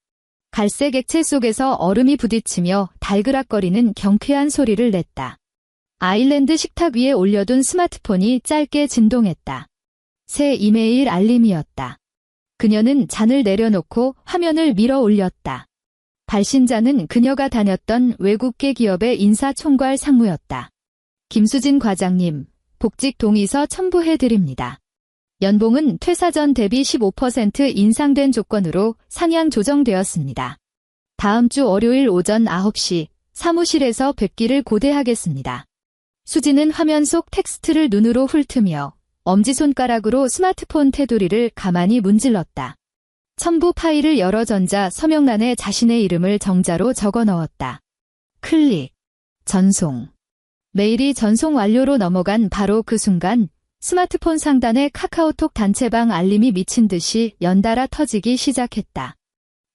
갈색 액체 속에서 얼음이 부딪히며 달그락거리는 경쾌한 소리를 냈다. 아일랜드 식탁 위에 올려둔 스마트폰이 짧게 진동했다. 새 이메일 알림이었다. 그녀는 잔을 내려놓고 화면을 밀어 올렸다. 발신자는 그녀가 다녔던 외국계 기업의 인사총괄 상무였다. 김수진 과장님, 복직 동의서 첨부해드립니다. 연봉은 퇴사 전 대비 15% 인상된 조건으로 상향 조정되었습니다. 다음 주 월요일 오전 9시 사무실에서 뵙기를 고대하겠습니다. 수지는 화면 속 텍스트를 눈으로 훑으며 엄지손가락으로 스마트폰 테두리를 가만히 문질렀다. 첨부 파일을 열어 전자 서명란에 자신의 이름을 정자로 적어 넣었다. 클릭. 전송. 메일이 전송 완료로 넘어간 바로 그 순간 스마트폰 상단에 카카오톡 단체방 알림이 미친 듯이 연달아 터지기 시작했다.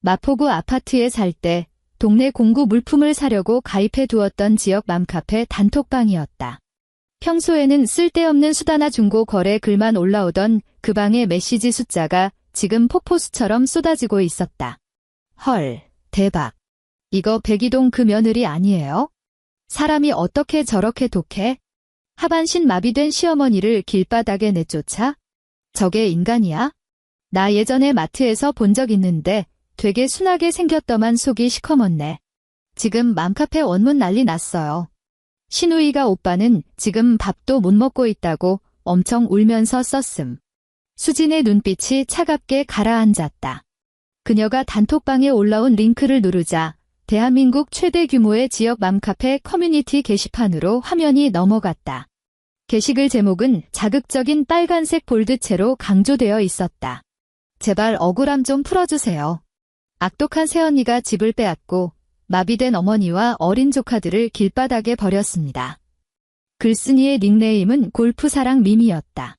마포구 아파트에 살 때 동네 공구 물품을 사려고 가입해 두었던 지역 맘카페 단톡방이었다. 평소에는 쓸데없는 수다나 중고 거래 글만 올라오던 그 방의 메시지 숫자가 지금 폭포수처럼 쏟아지고 있었다. 헐, 대박. 이거 백이동 그 며느리 아니에요? 사람이 어떻게 저렇게 독해? 하반신 마비된 시어머니를 길바닥에 내쫓아? 저게 인간이야? 나 예전에 마트에서 본 적 있는데 되게 순하게 생겼더만 속이 시커멓네. 지금 맘카페 원문 난리 났어요. 신우이가 오빠는 지금 밥도 못 먹고 있다고 엄청 울면서 썼음. 수진의 눈빛이 차갑게 가라앉았다. 그녀가 단톡방에 올라온 링크를 누르자 대한민국 최대 규모의 지역 맘카페 커뮤니티 게시판으로 화면이 넘어갔다. 게시글 제목은 자극적인 빨간색 볼드체로 강조되어 있었다. 제발 억울함 좀 풀어주세요. 악독한 새언니가 집을 빼앗고 마비된 어머니와 어린 조카들을 길바닥에 버렸습니다. 글쓴이의 닉네임은 골프사랑 미미였다.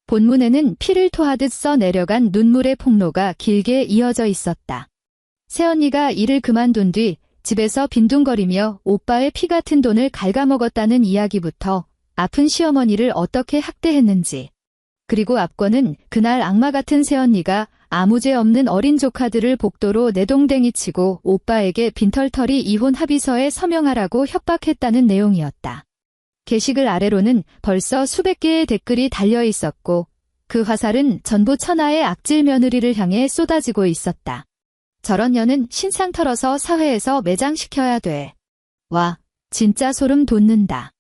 본문에는 피를 토하듯 써 내려간 눈물의 폭로가 길게 이어져 있었다. 새언니가 일을 그만둔 뒤 집에서 빈둥거리며 오빠의 피 같은 돈을 갉아먹었다는 이야기부터 아픈 시어머니를 어떻게 학대했는지. 그리고 압권은 그날 악마 같은 새언니가 아무 죄 없는 어린 조카들을 복도로 내동댕이치고 오빠에게 빈털터리 이혼 합의서에 서명하라고 협박했다는 내용이었다. 게시글 아래로는 벌써 수백 개의 댓글이 달려 있었고 그 화살은 전부 천하의 악질 며느리를 향해 쏟아지고 있었다. 저런 년은 신상 털어서 사회에서 매장시켜야 돼. 와, 진짜 소름 돋는다.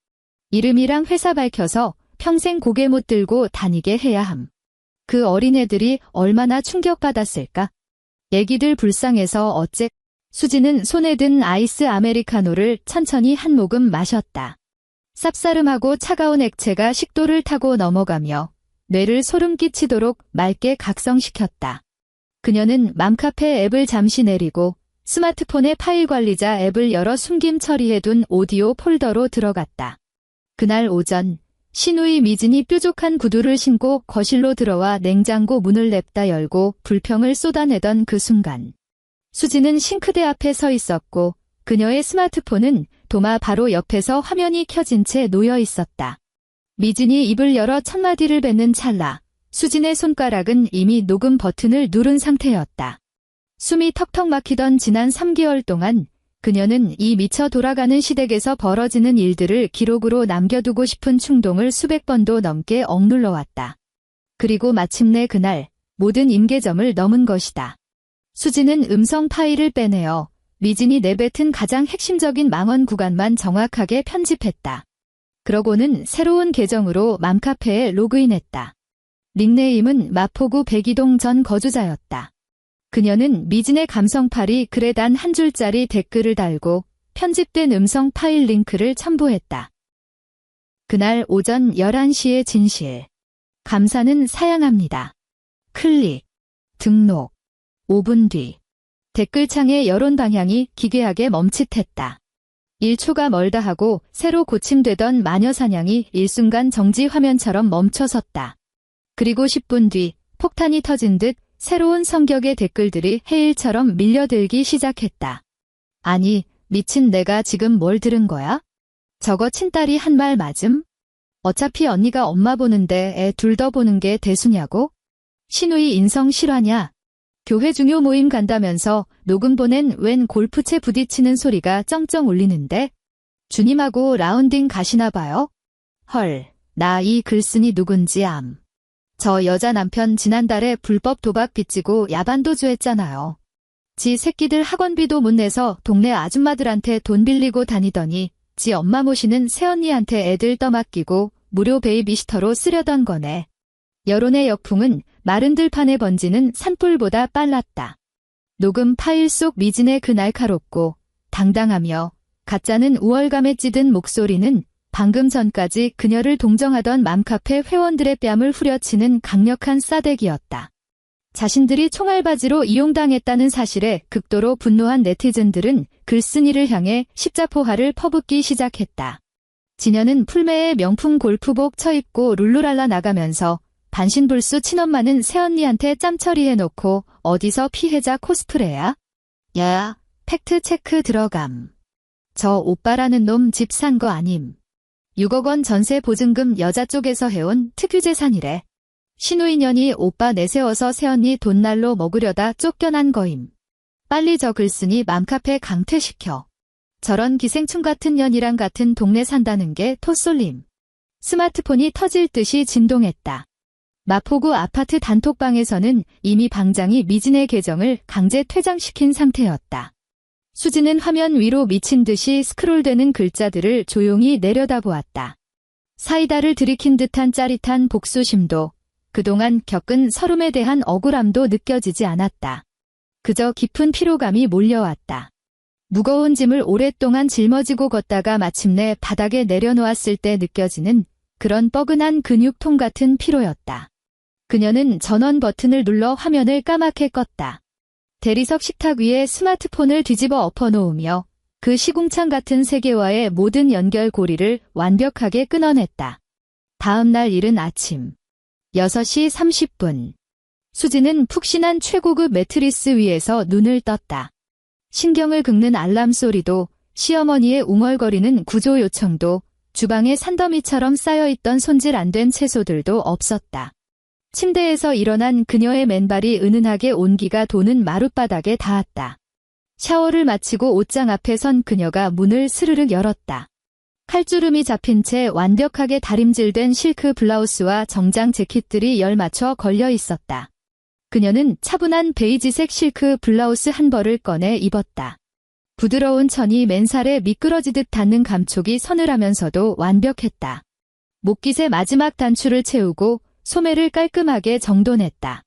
이름이랑 회사 밝혀서 평생 고개 못 들고 다니게 해야 함. 그 어린애들이 얼마나 충격받았을까? 애기들 불쌍해서 어째. 수지는 손에 든 아이스 아메리카노를 천천히 한 모금 마셨다. 쌉싸름하고 차가운 액체가 식도를 타고 넘어가며 뇌를 소름 끼치도록 맑게 각성시켰다. 그녀는 맘카페 앱을 잠시 내리고 스마트폰의 파일 관리자 앱을 열어 숨김 처리해둔 오디오 폴더로 들어갔다. 그날 오전 신우이 미진이 뾰족한 구두를 신고 거실로 들어와 냉장고 문을 냅다 열고 불평을 쏟아내던 그 순간 수지는 싱크대 앞에 서 있었고 그녀의 스마트폰은 도마 바로 옆에서 화면이 켜진 채 놓여 있었다. 미진이 입을 열어 첫 마디를 뱉는 찰나 수진의 손가락은 이미 녹음 버튼을 누른 상태였다. 숨이 턱턱 막히던 지난 3개월 동안 그녀는 이 미쳐 돌아가는 시댁에서 벌어지는 일들을 기록으로 남겨두고 싶은 충동을 수백 번도 넘게 억눌러왔다. 그리고 마침내 그날 모든 임계점을 넘은 것이다. 수지는 음성 파일을 빼내어 미진이 내뱉은 가장 핵심적인 망언 구간만 정확하게 편집했다. 그러고는 새로운 계정으로 맘카페에 로그인했다. 닉네임은 마포구 백이동 전 거주자였다. 그녀는 미진의 감성팔이 글에 단 한 줄짜리 댓글을 달고 편집된 음성 파일 링크를 첨부했다. 그날 오전 11시의 진실. 감사는 사양합니다. 클릭. 등록. 5분 뒤. 댓글창의 여론 방향이 기괴하게 멈칫했다. 1초가 멀다 하고 새로 고침되던 마녀 사냥이 일순간 정지 화면처럼 멈춰섰다. 그리고 10분 뒤 폭탄이 터진 듯 새로운 성격의 댓글들이 해일처럼 밀려들기 시작했다. 아니, 미친 내가 지금 뭘 들은 거야? 저거 친딸이 한 말 맞음? 어차피 언니가 엄마 보는데 애 둘 더 보는 게 대수냐고? 신우이 인성 실화냐? 교회 중요 모임 간다면서 녹음 보낸 웬 골프채 부딪히는 소리가 쩡쩡 울리는데? 주님하고 라운딩 가시나 봐요? 헐, 나 이 글쓴이 누군지 암. 저 여자 남편 지난달에 불법 도박 빚지고 야반도주 했잖아요. 지 새끼들 학원비도 못 내서 동네 아줌마들한테 돈 빌리고 다니더니 지 엄마 모시는 새언니한테 애들 떠맡기고 무료 베이비시터로 쓰려던 거네. 여론의 역풍은 마른 들판에 번지는 산불보다 빨랐다. 녹음 파일 속 미진의 그 날카롭고 당당하며 가짜는 우월감에 찌든 목소리는 방금 전까지 그녀를 동정하던 맘카페 회원들의 뺨을 후려치는 강력한 싸대기였다. 자신들이 총알바지로 이용당했다는 사실에 극도로 분노한 네티즌들은 글쓴이를 향해 십자포화를 퍼붓기 시작했다. 지녀는 풀매에 명품 골프복 처입고 룰루랄라 나가면서 반신불수 친엄마는 새언니한테 짬처리해놓고 어디서 피해자 코스프레야? 야, 팩트체크 들어감. 저 오빠라는 놈 집 산 거 아님. 6억 원 전세 보증금 여자 쪽에서 해온 특유재산이래. 신우인연이 오빠 내세워서 새언니 돈날로 먹으려다 쫓겨난 거임. 빨리 저 글쓴이 맘카페 강퇴시켜. 저런 기생충 같은 년이랑 같은 동네 산다는 게 토쏠림. 스마트폰이 터질 듯이 진동했다. 마포구 아파트 단톡방에서는 이미 방장이 미진의 계정을 강제 퇴장시킨 상태였다. 수지는 화면 위로 미친 듯이 스크롤되는 글자들을 조용히 내려다보았다. 사이다를 들이킨 듯한 짜릿한 복수심도 그동안 겪은 서름에 대한 억울함도 느껴지지 않았다. 그저 깊은 피로감이 몰려왔다. 무거운 짐을 오랫동안 짊어지고 걷다가 마침내 바닥에 내려놓았을 때 느껴지는 그런 뻐근한 근육통 같은 피로였다. 그녀는 전원 버튼을 눌러 화면을 까맣게 껐다. 대리석 식탁 위에 스마트폰을 뒤집어 엎어놓으며 그 시궁창 같은 세계와의 모든 연결고리를 완벽하게 끊어냈다. 다음 날 이른 아침 6시 30분. 수지는 푹신한 최고급 매트리스 위에서 눈을 떴다. 신경을 긁는 알람 소리도 시어머니의 웅얼거리는 구조 요청도 주방에 산더미처럼 쌓여있던 손질 안 된 채소들도 없었다. 침대에서 일어난 그녀의 맨발이 은은하게 온기가 도는 마룻바닥에 닿았다. 샤워를 마치고 옷장 앞에 선 그녀가 문을 스르륵 열었다. 칼주름이 잡힌 채 완벽하게 다림질된 실크 블라우스와 정장 재킷들이 열맞춰 걸려 있었다. 그녀는 차분한 베이지색 실크 블라우스 한 벌을 꺼내 입었다. 부드러운 천이 맨살에 미끄러지듯 닿는 감촉이 서늘하면서도 완벽했다. 목깃의 마지막 단추를 채우고 소매를 깔끔하게 정돈했다.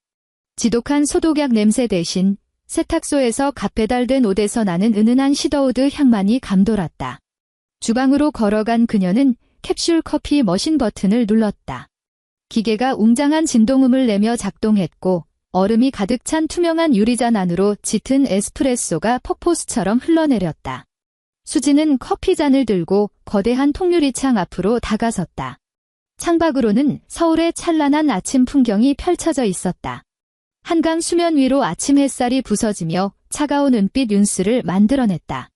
지독한 소독약 냄새 대신 세탁소에서 갓 배달된 옷에서 나는 은은한 시더우드 향만이 감돌았다. 주방으로 걸어간 그녀는 캡슐 커피 머신 버튼을 눌렀다. 기계가 웅장한 진동음을 내며 작동했고 얼음이 가득 찬 투명한 유리잔 안으로 짙은 에스프레소가 폭포수처럼 흘러내렸다. 수지는 커피잔을 들고 거대한 통유리창 앞으로 다가섰다. 창밖으로는 서울의 찬란한 아침 풍경이 펼쳐져 있었다. 한강 수면 위로 아침 햇살이 부서지며 차가운 은빛 윤스를 만들어냈다.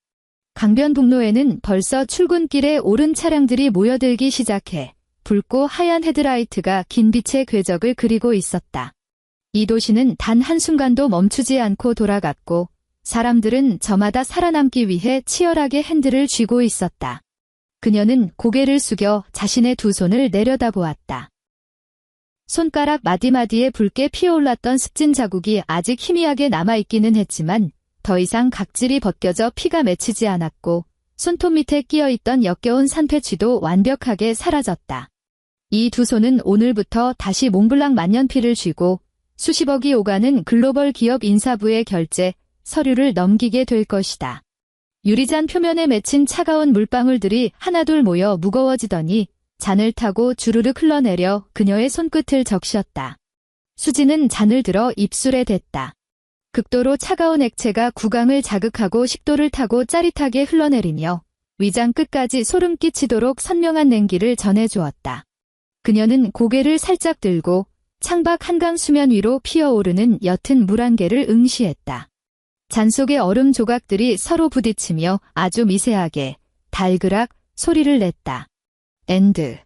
강변북로에는 벌써 출근길에 오른 차량들이 모여들기 시작해 붉고 하얀 헤드라이트가 긴 빛의 궤적을 그리고 있었다. 이 도시는 단 한순간도 멈추지 않고 돌아갔고 사람들은 저마다 살아남기 위해 치열하게 핸들을 쥐고 있었다. 그녀는 고개를 숙여 자신의 두 손을 내려다보았다. 손가락 마디마디에 붉게 피어올랐던 습진 자국이 아직 희미하게 남아있기는 했지만 더 이상 각질이 벗겨져 피가 맺히지 않았고 손톱 밑에 끼어있던 역겨운 산패취도 완벽하게 사라졌다. 이 두 손은 오늘부터 다시 몽블랑 만년필을 쥐고 수십억이 오가는 글로벌 기업 인사부의 결제, 서류를 넘기게 될 것이다. 유리잔 표면에 맺힌 차가운 물방울들이 하나둘 모여 무거워지더니 잔을 타고 주르륵 흘러내려 그녀의 손끝을 적셨다. 수지는 잔을 들어 입술에 댔다. 극도로 차가운 액체가 구강을 자극하고 식도를 타고 짜릿하게 흘러내리며 위장 끝까지 소름 끼치도록 선명한 냉기를 전해주었다. 그녀는 고개를 살짝 들고 창밖 한강 수면 위로 피어오르는 옅은 물 한 개를 응시했다. 잔 속의 얼음 조각들이 서로 부딪히며 아주 미세하게 달그락 소리를 냈다. 엔드.